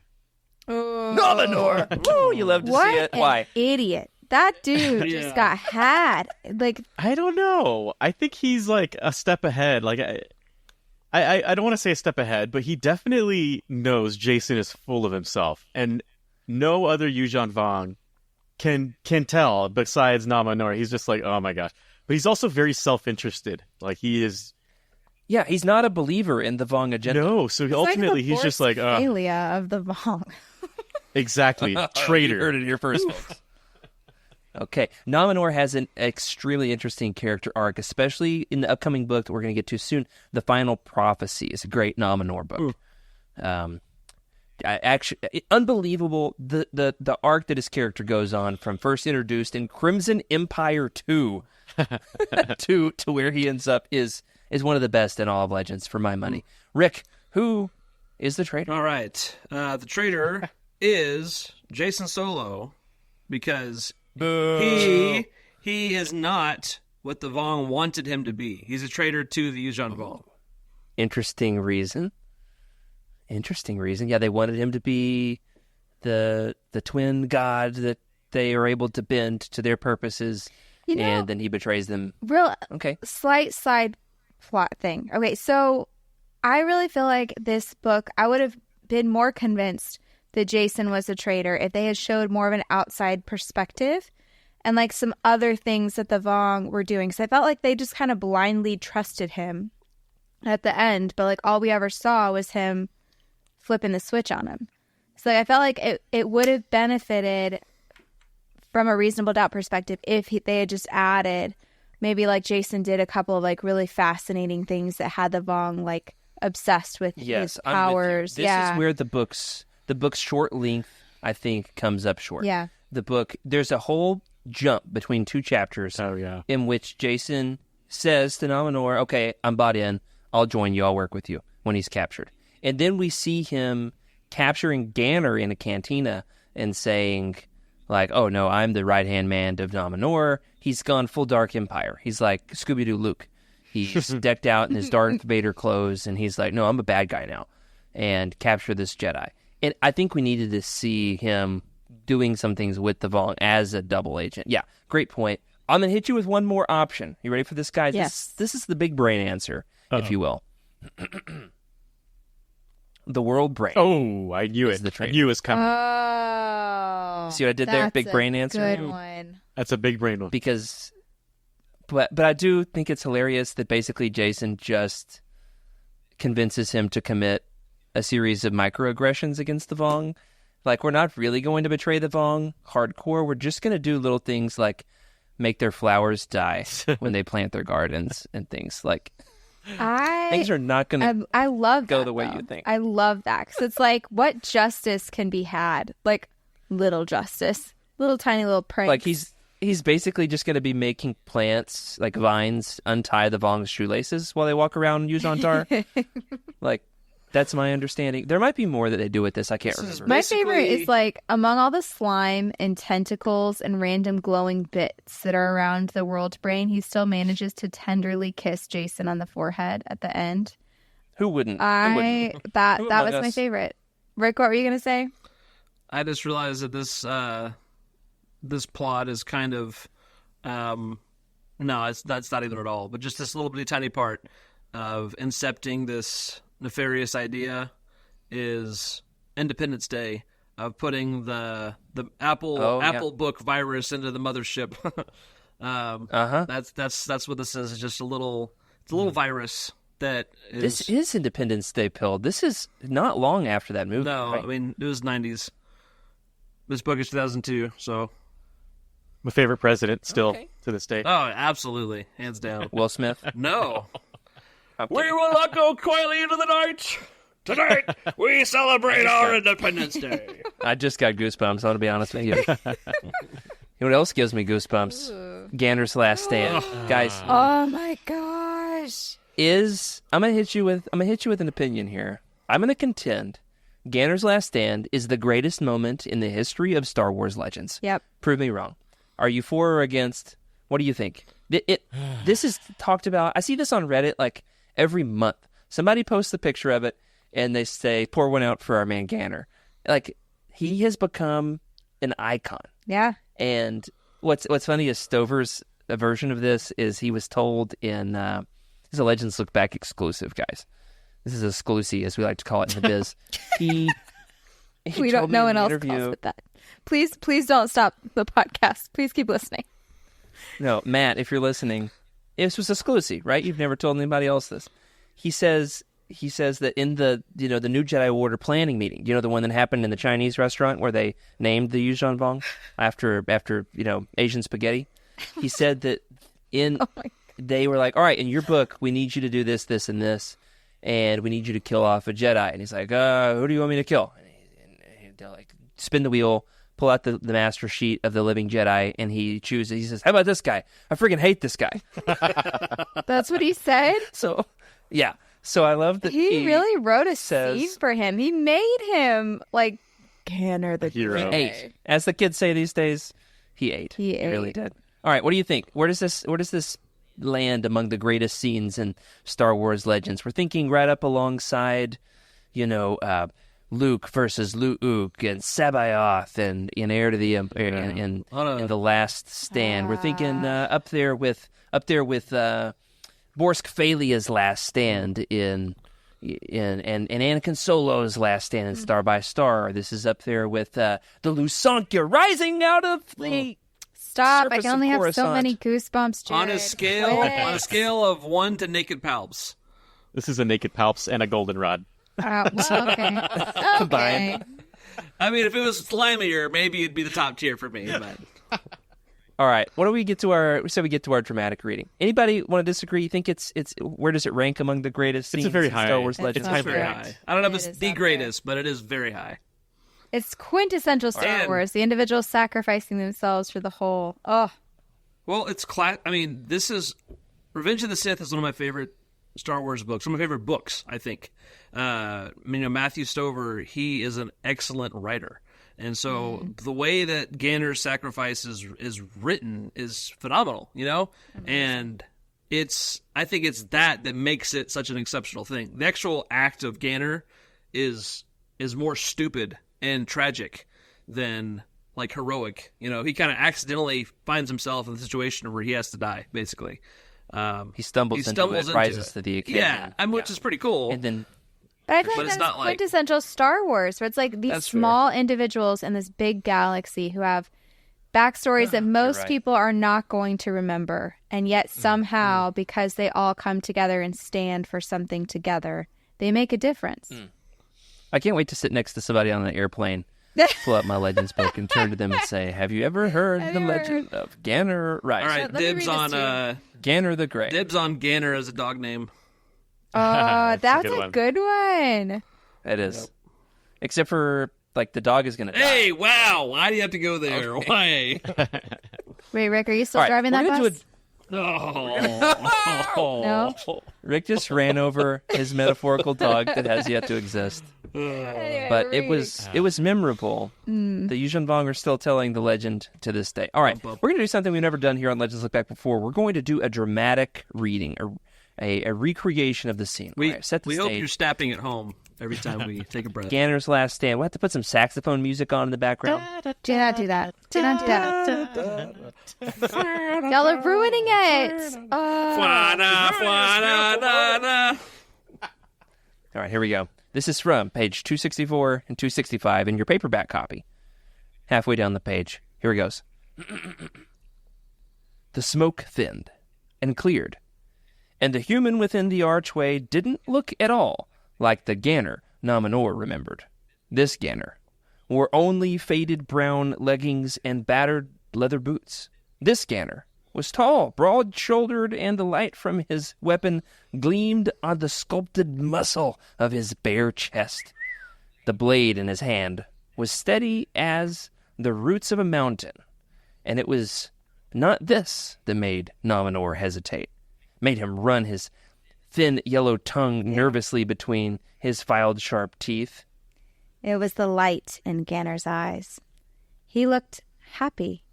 Nominor. Woo, you love to What see it. an Why? idiot! That dude Yeah. just got had. I don't know. I think he's like a step ahead. Like I don't want to say a step ahead, but he definitely knows Jason is full of himself, and no other Yuuzhan Vong can tell besides Nama Noor. He's just like, oh my gosh. But he's also very self-interested. Like he is Yeah, he's not a believer in the Vong agenda. No, so ultimately he's just like, failure of the Vong. exactly, You traitor. heard it here first, folks. Okay, Nominor has an extremely interesting character arc, especially in the upcoming book that we're going to get to soon. The Final Prophecy is a great Nominor book. Unbelievable the arc that his character goes on from first introduced in Crimson Empire 2 to where he ends up is one of the best in all of Legends for my money. Rick, who is the traitor? All right. The traitor is Jason Solo because he is not what the Vong wanted him to be. He's a traitor to the Yuuzhan Vong. Interesting reason. Yeah, they wanted him to be the twin god that they are able to bend to their purposes, and then he betrays them. Slight side plot thing. Okay, so I really feel like this book, I would have been more convinced that Jason was a traitor if they had showed more of an outside perspective and like some other things that the Vong were doing. Because I felt like they just kind of blindly trusted him at the end, but like all we ever saw was him flipping the switch on him. So like, I felt like it would have benefited from a reasonable doubt perspective if they had just added maybe like Jason did a couple of like really fascinating things that had the Vong like obsessed with his powers. This is where the book's short length, I think, comes up short. Yeah. The book, there's a whole jump between two chapters in which Jason says to Nominor, okay, I'm bought in. I'll join you. I'll work with you when he's captured. And then we see him capturing Ganner in a cantina and saying, like, oh, no, I'm the right-hand man of Nominor. He's gone full Dark Empire. He's like Scooby-Doo Luke. He's decked out in his Darth Vader clothes, and he's like, no, I'm a bad guy now, and capture this Jedi. And I think we needed to see him doing some things with the Vong as a double agent. Yeah, great point. I'm going to hit you with one more option. You ready for this, guys? Yes. This is the big brain answer, if you will. The world brain. Oh, I knew it. I knew it was coming. Oh. See what I did there? Big brain answer. Good one. That's a big brain one. Because, but I do think it's hilarious that basically Jason just convinces him to commit a series of microaggressions against the Vong. Like, we're not really going to betray the Vong hardcore. We're just going to do little things like make their flowers die when they plant their gardens and things like. Things are not going to I love go that, the way though. you think. I love that because it's like what justice can be had, like little justice, little tiny little pranks. Like he's basically just going to be making plants like vines untie the Vong's shoelaces while they walk around Yuuzhan Tar. Like that's my understanding. There might be more that they do with this. I can't remember. My favorite is like among all the slime and tentacles and random glowing bits that are around the world brain, he still manages to tenderly kiss Jason on the forehead at the end. Who wouldn't? That was my favorite. Rick, what were you gonna say? I just realized that this plot is kind of that's not even at all, but just this little bitty tiny part of incepting this nefarious idea is Independence Day of putting the Apple book virus into the mothership. That's what this is. It's just a little virus that is. This is Independence Day pill. This is not long after that movie. No, right? I mean it was 90s. This book is 2002, so My favorite president still to this day. oh, absolutely, hands down. Will Smith. No. Okay. We will not go quietly into the night. Tonight, we celebrate our Independence Day. I just got goosebumps. I'm to be honest with you. You know what else gives me goosebumps? Ganner's Last Stand, guys. Oh my gosh! I'm gonna hit you with an opinion here. I'm gonna contend Ganner's Last Stand is the greatest moment in the history of Star Wars Legends. Yep. Prove me wrong. Are you for or against? What do you think? This is talked about. I see this on Reddit like every month. Somebody posts a picture of it and they say, pour one out for our man Ganner. Like, he has become an icon. Yeah. And what's funny is Stover's version of this is he was told in, this is a Legends Look Back exclusive, guys. This is a exclusive, as we like to call it in the biz. No one else calls it that. Please don't stop the podcast. Please keep listening. No, Matt, if you're listening, this was exclusive, right? You've never told anybody else this. he says that in the the new Jedi Order planning meeting, the one that happened in the Chinese restaurant where they named the Yuuzhan Vong after Asian spaghetti. He said that they were like, all right, in your book, we need you to do this, this, and this, and we need you to kill off a Jedi. And he's like, who do you want me to kill? And they're like, spin the wheel, pull out the master sheet of the living Jedi, and he chooses. He says, how about this guy? I freaking hate this guy. That's what he said? So, yeah. So I love that he really wrote a says, scene for him. He made him like Canner the hero. Great. He ate. As the kids say these days, he ate. He really did. All right, what do you think? Where does this land among the greatest scenes in Star Wars Legends? We're thinking right up alongside, Luke versus Luke and Sabaoth and in Heir to the Empire and The Last Stand. We're thinking up there with Borsk Phalia's Last Stand in Anakin Solo's Last Stand in Star by Star. This is up there with the Lusankya rising out of the Stop! I surface can of only have so Coruscant. many goosebumps. Jared. On a scale of 1 to naked palps. This is a naked palps and a goldenrod. Well, okay. Combined. I mean, if it was slimier, maybe it'd be the top tier for me. But All right. What do we get to our? So we get to our dramatic reading. Anybody want to disagree? You think it's where does it rank among the greatest scenes It's a very in high. Star Wars It's Legends? up it's very there. high. I don't know if It it's is the up greatest, but it is very high. It's quintessential Star And- Wars. The individuals sacrificing themselves for the whole. Oh, Well, it's I mean, this is Revenge of the Sith is one of my favorite Star Wars books. One of my favorite books, I think. Matthew Stover, he is an excellent writer. And so the way that Ganner's sacrifice is written is phenomenal, And I think it's that makes it such an exceptional thing. The actual act of Ganner is more stupid and tragic than like heroic. He kind of accidentally finds himself in the situation where he has to die, basically. He stumbles into it, rises to the occasion. Yeah, which is pretty cool. And then but I feel But like it's that's not like- quintessential Star Wars, where it's like these That's fair. small individuals in this big galaxy who have backstories that most right. people are not going to remember, and yet somehow, because they all come together and stand for something together, they make a difference. I can't wait to sit next to somebody on an airplane, pull up my Legends book, and turn to them and say, "Have you ever heard the legend of Ganner Rice? All right, Let me dibs read on this Ganner the Grey." dibs on Ganner as a dog name. Oh, that's good a one. good one. It is, except for like the dog is going to die. Hey, wow! Why do you have to go there? Why? Wait, Rick, are you still All right, driving we're that gonna bus? Oh. No. Rick just ran over his metaphorical dog that has yet to exist. But it was memorable. The Yuuzhan Vong are still telling the legend to this day. All right, we're going to do something we've never done here on Legends Look Back before. We're going to do a dramatic reading, a recreation of the scene. We All right, set the we stage. hope you're snapping at home every time we take a breath. Ganner's Last Stand. We'll have to put some saxophone music on in the background. Do not do that. Do not do that. Y'all are ruining it. Fwana, fwana, na, na. All right, here we go. This is from page 264 and 265 in your paperback copy. Halfway down the page. Here it goes. The smoke thinned and cleared, and the human within the archway didn't look at all like the Ganner Nominor remembered. This Ganner wore only faded brown leggings and battered leather boots. This Ganner was tall, broad-shouldered, and the light from his weapon gleamed on the sculpted muscle of his bare chest. The blade in his hand was steady as the roots of a mountain, and it was not this that made Nominor hesitate, made him run his thin yellow tongue nervously between his filed sharp teeth. It was the light in Ganner's eyes. He looked happy.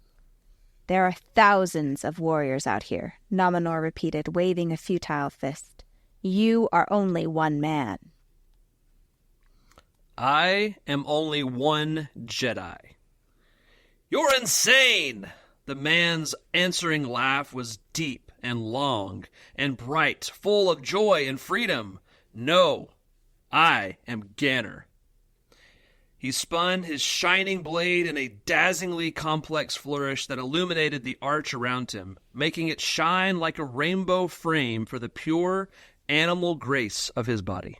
There are thousands of warriors out here, Nominor repeated, waving a futile fist. You are only one man. I am only one Jedi. You're insane! The man's answering laugh was deep and long and bright, full of joy and freedom. No, I am Ganner. He spun his shining blade in a dazzlingly complex flourish that illuminated the arch around him, making it shine like a rainbow frame for the pure animal grace of his body.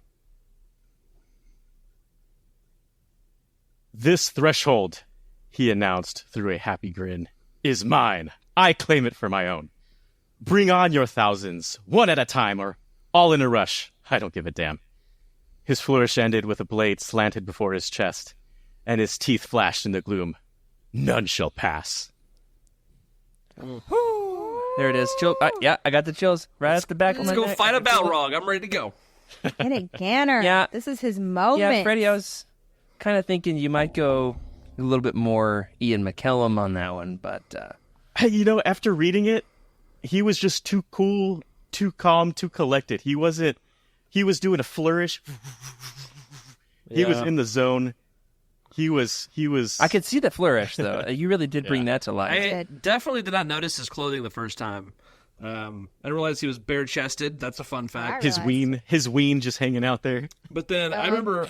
"This threshold," he announced through a happy grin, "is mine. I claim it for my own. Bring on your thousands, one at a time or all in a rush. I don't give a damn." His flourish ended with a blade slanted before his chest, and his teeth flashed in the gloom. "None shall pass." There it is. Chill. Yeah, I got the chills right at the back of my Let's go neck. fight a Balrog. I'm ready to go. Get it, Ganner. Yeah. This is his moment. Yeah, Freddie, I was kind of thinking you might go a little bit more Ian McKellen on that one, but Hey, after reading it, he was just too cool, too calm, too collected. He was doing a flourish. He was in the zone. He was. I could see the flourish, though. You really did bring that to life. I definitely did not notice his clothing the first time. I didn't realize he was bare-chested. That's a fun fact. His ween just hanging out there. But then I remember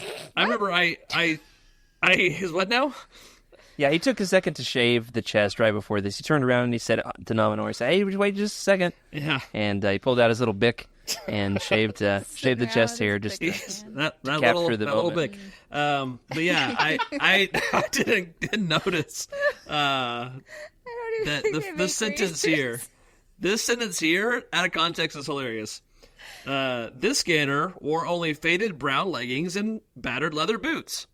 his what now? Yeah, he took a second to shave the chest right before this. He turned around and he said to Nominor, he said, "Hey, wait just a second." Yeah. And he pulled out his little bick and shaved the chest hair just to that capture the little moment. bit. But yeah, I didn't notice that the sentence here. This sentence here, out of context, is hilarious. This Scanner wore only faded brown leggings and battered leather boots.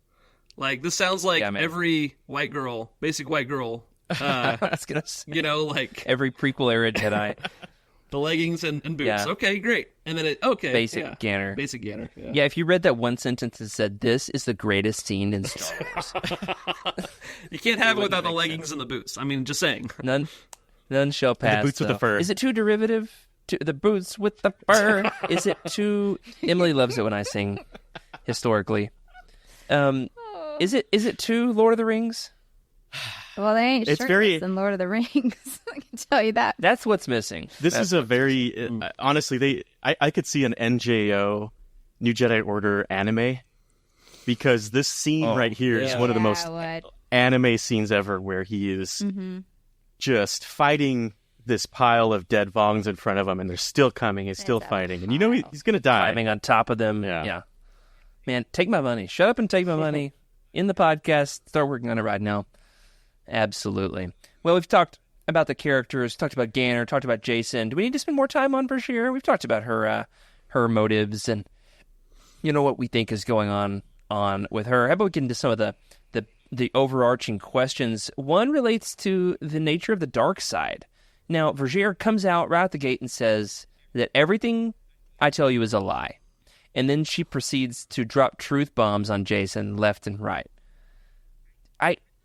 Like, this sounds like every white girl, basic white girl. I was gonna say, Like every prequel era Jedi. the leggings and boots. Yeah. Okay, great. And then Basic Ganner. Basic Ganner. Yeah. Yeah, if you read that one sentence that said, "This is the greatest scene in Star Wars." You can't have it without the leggings and the boots. I mean, just saying. None shall pass. boots with the though. fur. Is it too derivative? To the boots with the fur. Is it too? Emily loves it when I sing historically. Is it too Lord of the Rings? Well, they ain't It's shirtless very- in Lord of the Rings. I can tell you that. That's what's missing. This is a very honestly. I could see an NJO, New Jedi Order anime, because this scene right here is one of the most anime scenes ever, where he is just fighting this pile of dead Vongs in front of him, and they're still coming. He's still fighting, and he's gonna die. Climbing on top of them. Yeah. Man, take my money. Shut up and take my money. In the podcast, start working on it right now. Absolutely. Well, we've talked about the characters, talked about Ganner, talked about Jason. Do we need to spend more time on Bashir? We've talked about her motives and what we think is going on with her. How about we get into some of the overarching questions? One relates to the nature of the dark side. Now, Vergier comes out right out the gate and says that everything I tell you is a lie. And then she proceeds to drop truth bombs on Jason left and right.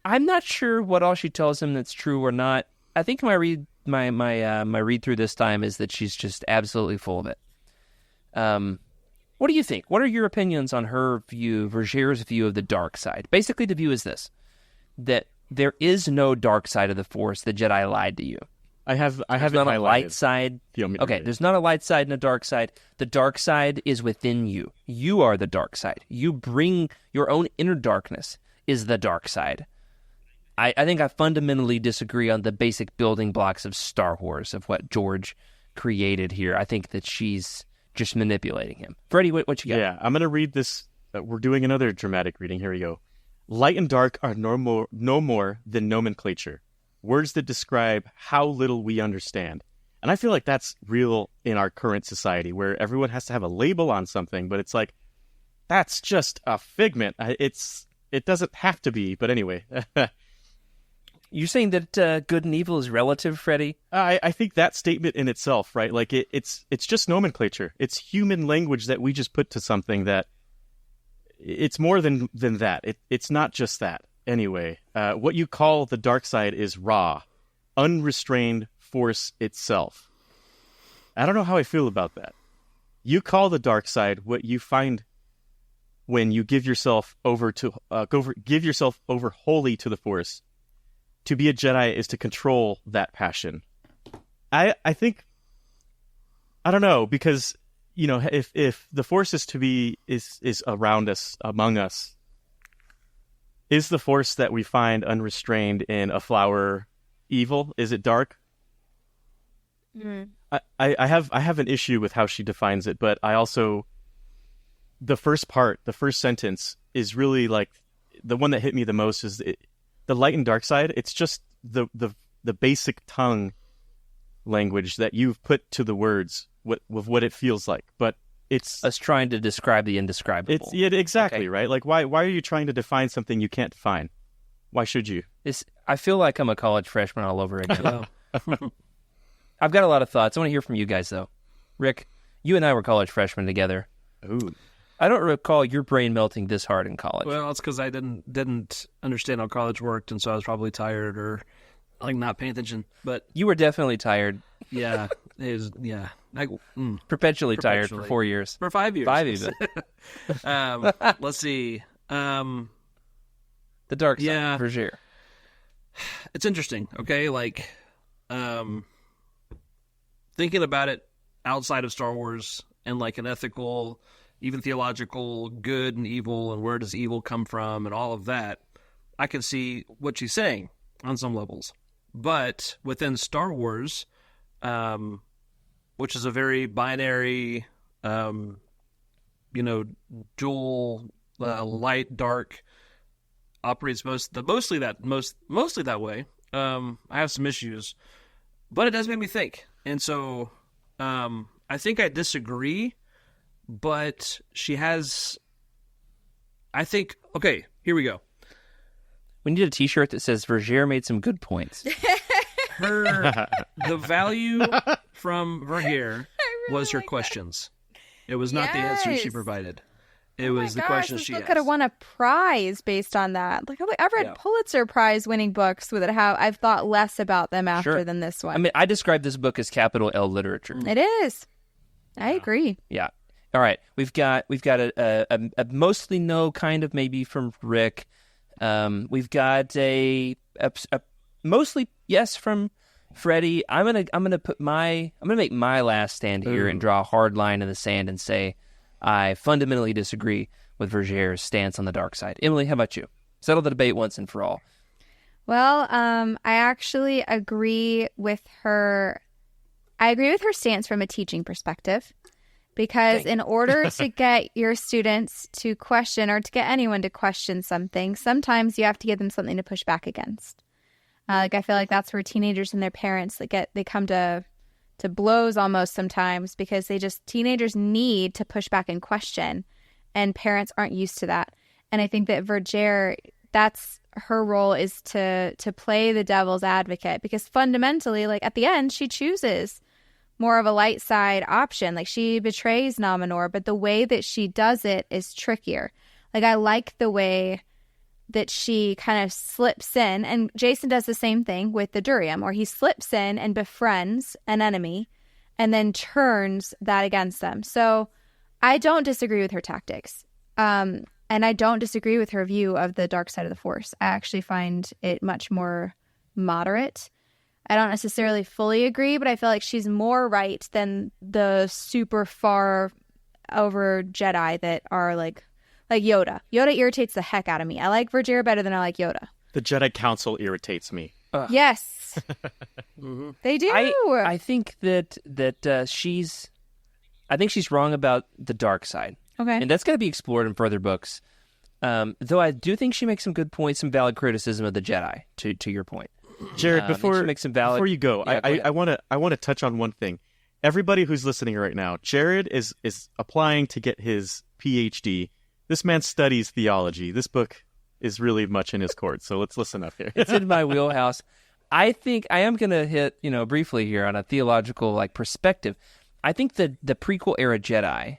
I'm not sure what all she tells him that's true or not. I think my read through this time is that she's just absolutely full of it. What do you think? What are your opinions on her view, Vergier's view of the dark side? Basically, the view is this: that there is no dark side of the Force. The Jedi lied to you. I have There's it not a highlighted. light side. Okay, there's not a light side and a dark side. The dark side is within you. You are the dark side. You bring your own inner darkness is the dark side. I think I fundamentally disagree on the basic building blocks of Star Wars, of what George created here. I think that she's just manipulating him. Freddie, what you got? Yeah, I'm going to read this. We're doing another dramatic reading. Here we go. Light and dark are no more than nomenclature. Words that describe how little we understand. And I feel like that's real in our current society, where everyone has to have a label on something, but it's like, that's just a figment. It doesn't have to be, but anyway. You're saying that good and evil is relative, Freddie? I think that statement in itself, right? Like it's just nomenclature. It's human language that we just put to something that it's more than that. It's not just that. Anyway, what you call the dark side is raw, unrestrained force itself. I don't know how I feel about that. You call the dark side what you find when you give yourself over wholly to the Force. To be a Jedi is to control that passion. I think, I don't know, because if the Force is around us, among us, Is the force that we find unrestrained in a flower evil? Is it dark? I have an issue with how she defines it, but I also, the first sentence is really like the one that hit me the most is the light and dark side. It's just the basic tongue language that you've put to the words with what it feels like, but it's us trying to describe the indescribable. It's exactly Okay. right. Like why are you trying to define something you can't define? Why should you? I feel like I'm a college freshman all over again. I've got a lot of thoughts. I want to hear from you guys, though. Rick, you and I were college freshmen together. Ooh. I don't recall your brain melting this hard in college. Well, it's because I didn't understand how college worked, and so I was probably tired or like not paying attention. But you were definitely tired, yeah, it was perpetually tired for Perpetually. 4 years. for 5 years. 5 even. Let's see. The dark side, Yeah. for sure. It's interesting. Okay, like thinking about it outside of Star Wars and like an ethical, even theological good and evil and where does evil come from and all of that, I can see what she's saying on some levels. But within Star Wars, which is a very binary, dual light dark, operates mostly that way. I have some issues, but it does make me think, and so I think I disagree. But she has, I think. Okay, here we go. We need a T-shirt that says Vergier made some good points. The value from Vergier was her questions. It was not the answer she Yes. provided. It was the questions she This book asked. could have won a prize based on that. Like I've read Yeah. Pulitzer Prize winning books with it. How I've thought less about them after Sure. than this one. I mean, I describe this book as capital L literature. It is. I agree. Yeah. All right. We've got a mostly no kind of maybe from Rick. We've got a mostly yes from Freddie. I'm gonna make my last stand here and draw a hard line in the sand and say I fundamentally disagree with Vergier's stance on the dark side. Emily, how about you? Settle the debate once and for all. Well, I actually agree with her. I agree with her stance from a teaching perspective, because in order to get your students to question or to get anyone to question something, sometimes you have to give them something to push back against. Like I feel like that's where teenagers and their parents they come to blows almost sometimes, because teenagers need to push back and question, and parents aren't used to that. And I think that Vergier, that's her role, is to play the devil's advocate, because fundamentally, like at the end, she chooses more of a light side option. Like she betrays Nominor, but the way that she does it is trickier. Like I like the way that she kind of slips in, and Jason does the same thing with the Durium, or he slips in and befriends an enemy and then turns that against them. So I don't disagree with her tactics. And I don't disagree with her view of the dark side of the Force. I actually find it much more moderate. I don't necessarily fully agree, but I feel like she's more right than the super far over Jedi that are like Yoda. Yoda irritates the heck out of me. I like Vergier better than I like Yoda. The Jedi Council irritates me. Yes. They do. I think that she's wrong about the dark side. Okay. And that's going to be explored in further books. Though I do think she makes some good points, some valid criticism of the Jedi, to your point. Jared, I think she makes some valid... before you go, Yeah, go ahead. I want to touch on one thing. Everybody who's listening right now, Jared is applying to get his PhD. This man studies theology. This book is really much in his court, so let's listen up here. It's in my wheelhouse. I think I am going to hit, briefly here on a theological perspective. I think that the prequel era Jedi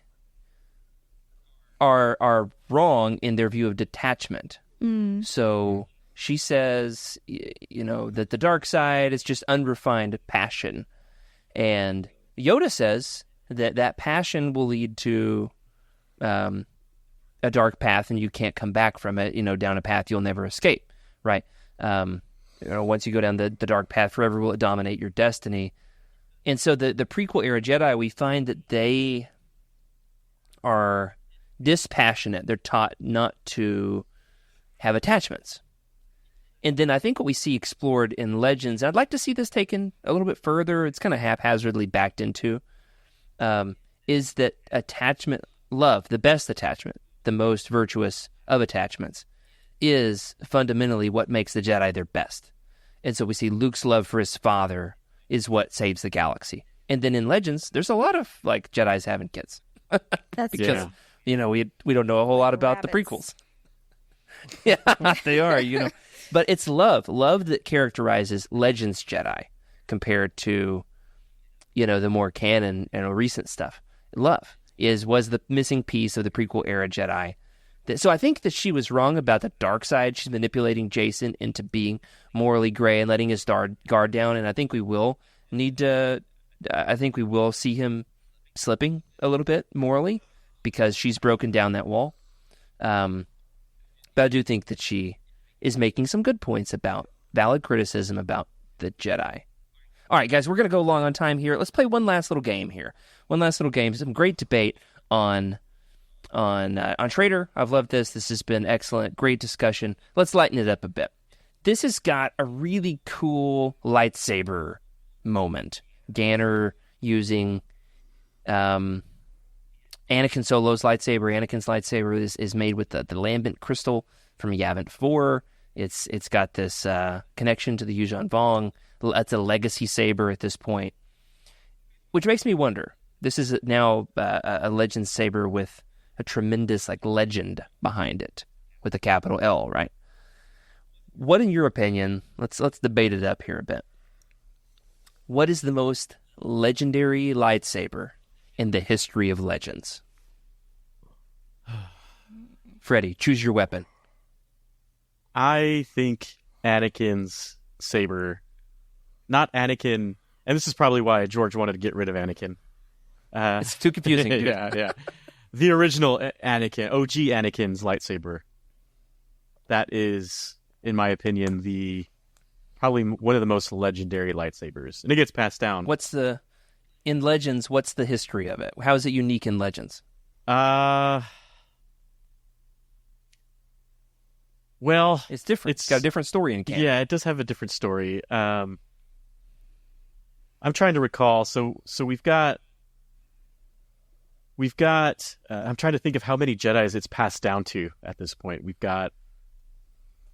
are wrong in their view of detachment. So she says, that the dark side is just unrefined passion. And Yoda says that passion will lead to a dark path, and you can't come back from it, down a path you'll never escape, right? Once you go down the dark path, forever will it dominate your destiny. And so the prequel era Jedi, we find that they are dispassionate. They're taught not to have attachments. And then I think what we see explored in Legends, and I'd like to see this taken a little bit further, it's kind of haphazardly backed into, is that attachment, love, the best attachment, the most virtuous of attachments, is fundamentally what makes the Jedi their best. And so we see Luke's love for his father is what saves the galaxy. And then in Legends, there's a lot of like Jedis having kids. That's Because, true. you know, we don't know a whole lot about the Rabbits. prequels. Yeah, they are, you know. But it's love that characterizes Legends Jedi compared to, you know, the more canon and recent stuff. Love was the missing piece of the prequel era Jedi. So I think that she was wrong about the dark side. She's manipulating Jason into being morally gray and letting his guard down. And I think we will see him slipping a little bit morally because she's broken down that wall. But I do think that she is making some good points about valid criticism about the Jedi. All right, guys, we're going to go long on time here. Let's play one last little game here. Some great debate on Traitor. I've loved this. This has been excellent. Great discussion. Let's lighten it up a bit. This has got a really cool lightsaber moment. Ganner using Anakin Solo's lightsaber. Anakin's lightsaber is made with the lambent crystal from Yavin 4. It's got this connection to the Yuuzhan Vong. It's a legacy saber at this point, which makes me wonder. This is now a legend saber with a tremendous like legend behind it, with a capital L, right? What, in your opinion? Let's debate it up here a bit. What is the most legendary lightsaber in the history of Legends? Freddie, choose your weapon. I think Anakin's saber, not Anakin, and this is probably why George wanted to get rid of Anakin. It's too confusing, dude. Yeah. The original Anakin, OG Anakin's lightsaber. That is, in my opinion, probably one of the most legendary lightsabers, and it gets passed down. In Legends? What's the history of it? How is it unique in Legends? Well, It's different. It's got a different story in canon. Yeah, it does have a different story. I'm trying to recall. So we've got. I'm trying to think of how many Jedis it's passed down to at this point. We've got.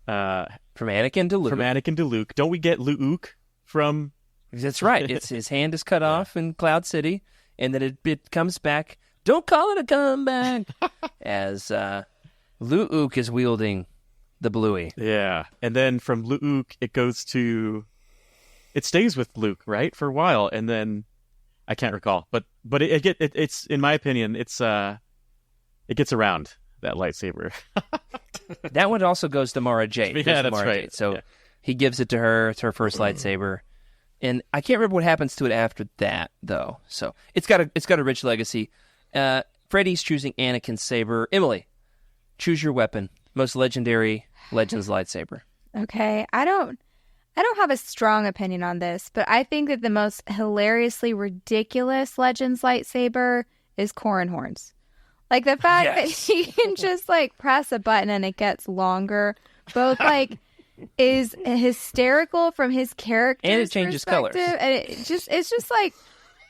From Anakin to Luke. From Anakin to Luke. Don't we get Luke from? That's right. It's his hand is cut off in Cloud City, and then it comes back. Don't call it a comeback. As Luke is wielding the Bluey. Yeah, and then from Luke it it stays with Luke, right, for a while, and then I can't recall, but it's in my opinion it gets around that lightsaber. That one also goes to Mara Jade. Yeah, that's right. Jade. So he gives it to her. It's her first lightsaber, and I can't remember what happens to it after that, though. So it's got a rich legacy. Freddie's choosing Anakin's saber. Emily, choose your weapon. Most legendary Legends lightsaber. Okay, I don't have a strong opinion on this, but I think that the most hilariously ridiculous Legends lightsaber is Corran Horns. Like the fact that he can just like press a button and it gets longer, both like is hysterical from his character, and it changes colors. And it's just like,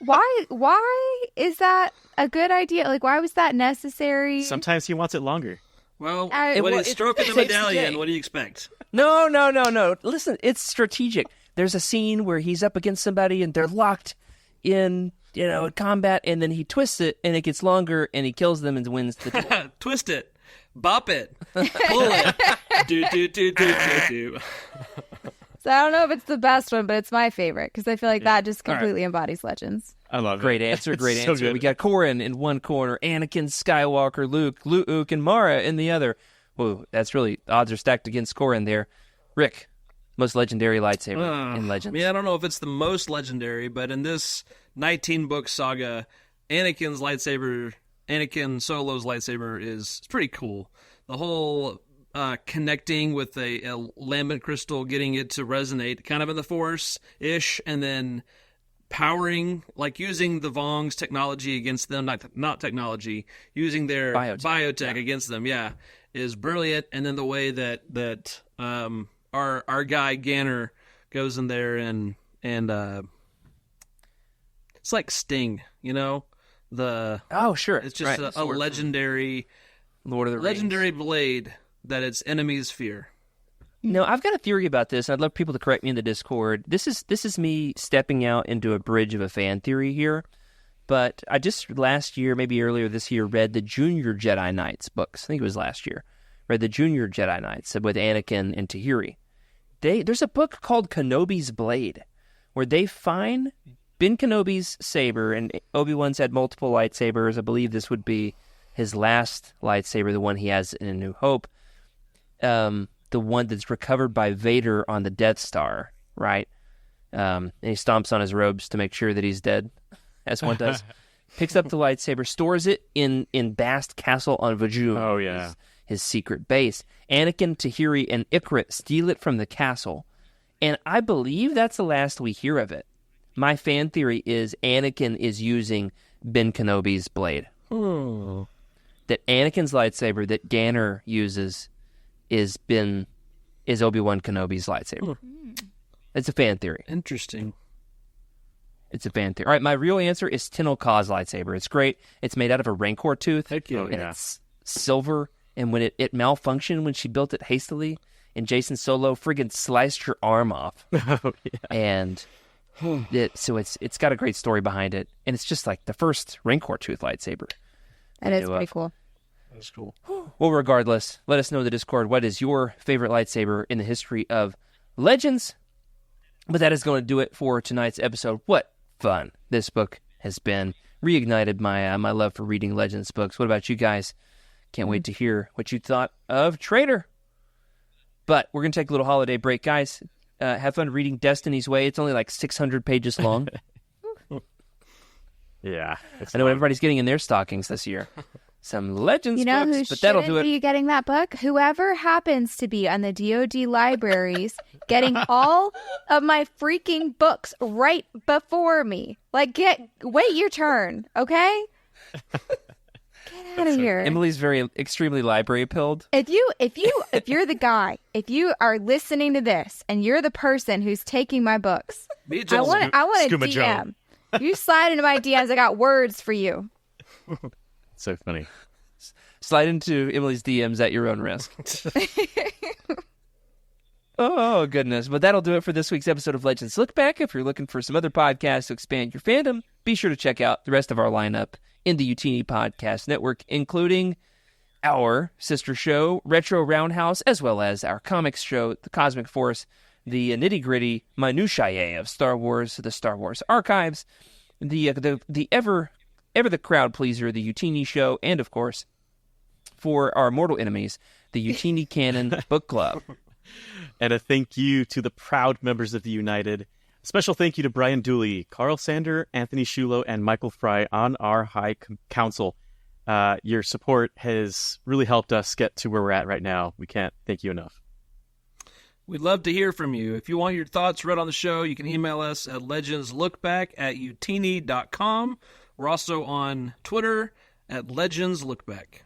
why is that a good idea? Like, why was that necessary? Sometimes he wants it longer. Well, Well, when he's stroking the saves the medallion, day. what do you expect? No. Listen, it's strategic. There's a scene where he's up against somebody and they're locked in, combat, and then he twists it and it gets longer and he kills them and wins the duel. Twist it, bop it, pull it, do. So I don't know if it's the best one, but it's my favorite because I feel like that just completely embodies Legends. I love Great it. answer, It's great so answer. good. We got Corran in one corner, Anakin Skywalker, Luke, and Mara in the other. Whoa, that's really, odds are stacked against Corran there. Rick, most legendary lightsaber in Legends. I don't know if it's the most legendary, but in this 19-book saga, Anakin Solo's lightsaber is pretty cool. The whole connecting with a lambent crystal, getting it to resonate kind of in the Force-ish, and then powering, like using the Vong's technology against them, not technology, using their biotech against them, is brilliant, and then the way that our guy Ganner goes in there and it's like Sting, you know, Oh, sure. it's just a legendary Lord of the Rings. legendary blade that its enemies fear. No, I've got a theory about this. I'd love people to correct me in the Discord. This is me stepping out into a bridge of a fan theory here. But I just last year, maybe earlier this year, read the Junior Jedi Knights books. I think it was last year. Read the Junior Jedi Knights with Anakin and Tahiri. There's a book called Kenobi's Blade, where they find Ben Kenobi's saber, and Obi-Wan's had multiple lightsabers. I believe this would be his last lightsaber, the one he has in A New Hope. The one that's recovered by Vader on the Death Star, right? And he stomps on his robes to make sure that he's dead, as one does. Picks up the lightsaber, stores it in Bast Castle on Vajun. Oh, yeah. His secret base. Anakin, Tahiri, and Ikrit steal it from the castle. And I believe that's the last we hear of it. My fan theory is Anakin is using Ben Kenobi's blade. Oh. That Anakin's lightsaber that Ganner uses is Obi-Wan Kenobi's lightsaber. It's a fan theory. Interesting. It's a fan theory. All right, my real answer is Tenel Ka's lightsaber. It's great. It's made out of a Rancor tooth. Heck yeah. And it's silver. And when it malfunctioned when she built it hastily, and Jason Solo friggin' sliced her arm off. Oh, yeah. And it's got a great story behind it. And it's just like the first Rancor tooth lightsaber. That is pretty cool. That's cool. Well, regardless, let us know in the Discord what is your favorite lightsaber in the history of Legends. But that is going to do it for tonight's episode. What fun this book has been. Reignited my my love for reading Legends books. What about you guys? Can't wait to hear what you thought of Traitor. But we're going to take a little holiday break, guys. Have fun reading Destiny's Way. It's only like 600 pages long. Yeah. I know everybody's getting in their stockings this year. Some Legends You know books, who but that'll shouldn't do it. be getting that book? Whoever happens to be on the DoD libraries getting all of my freaking books right before me. Like, wait your turn, okay? Get out of here. Emily's extremely library pilled. If you're the guy, if you are listening to this and you're the person who's taking my books, I want a Skooma Joe. DM. You slide into my DMs. I got words for you. So funny. Slide into Emily's DMs at your own risk. Oh, goodness. But that'll do it for this week's episode of Legends Look Back. If you're looking for some other podcasts to expand your fandom, be sure to check out the rest of our lineup in the Utini Podcast Network, including our sister show, Retro Roundhouse, as well as our comics show, The Cosmic Force, the nitty-gritty minutiae of Star Wars, the Star Wars Archives, the ever the crowd pleaser, the Utini Show, and, of course, for our mortal enemies, the Utini Canon Book Club. And a thank you to the proud members of the United. Special thank you to Brian Dooley, Carl Sander, Anthony Shulo, and Michael Fry on our High Council. Your support has really helped us get to where we're at right now. We can't thank you enough. We'd love to hear from you. If you want your thoughts read on the show, you can email us at legendslookback@utini.com. We're also on Twitter at legendslookback.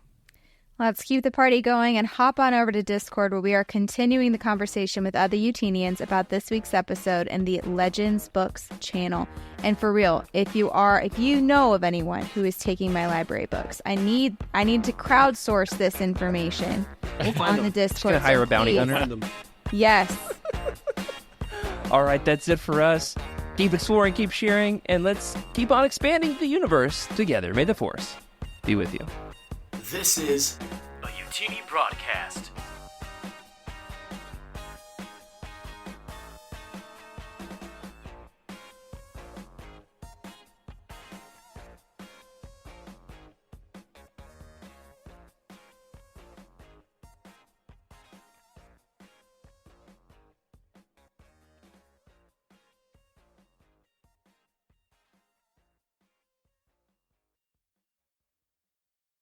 Let's keep the party going and hop on over to Discord, where we are continuing the conversation with other Utinians about this week's episode in the Legends Books channel. And for real, if you know of anyone who is taking my library books, I need to crowdsource this information on the Discord. Gonna hire a bounty please. hunter. Find them. Yes. All right, that's it for us. Keep exploring, keep sharing, and let's keep on expanding the universe together. May the Force be with you. This is a Utini broadcast.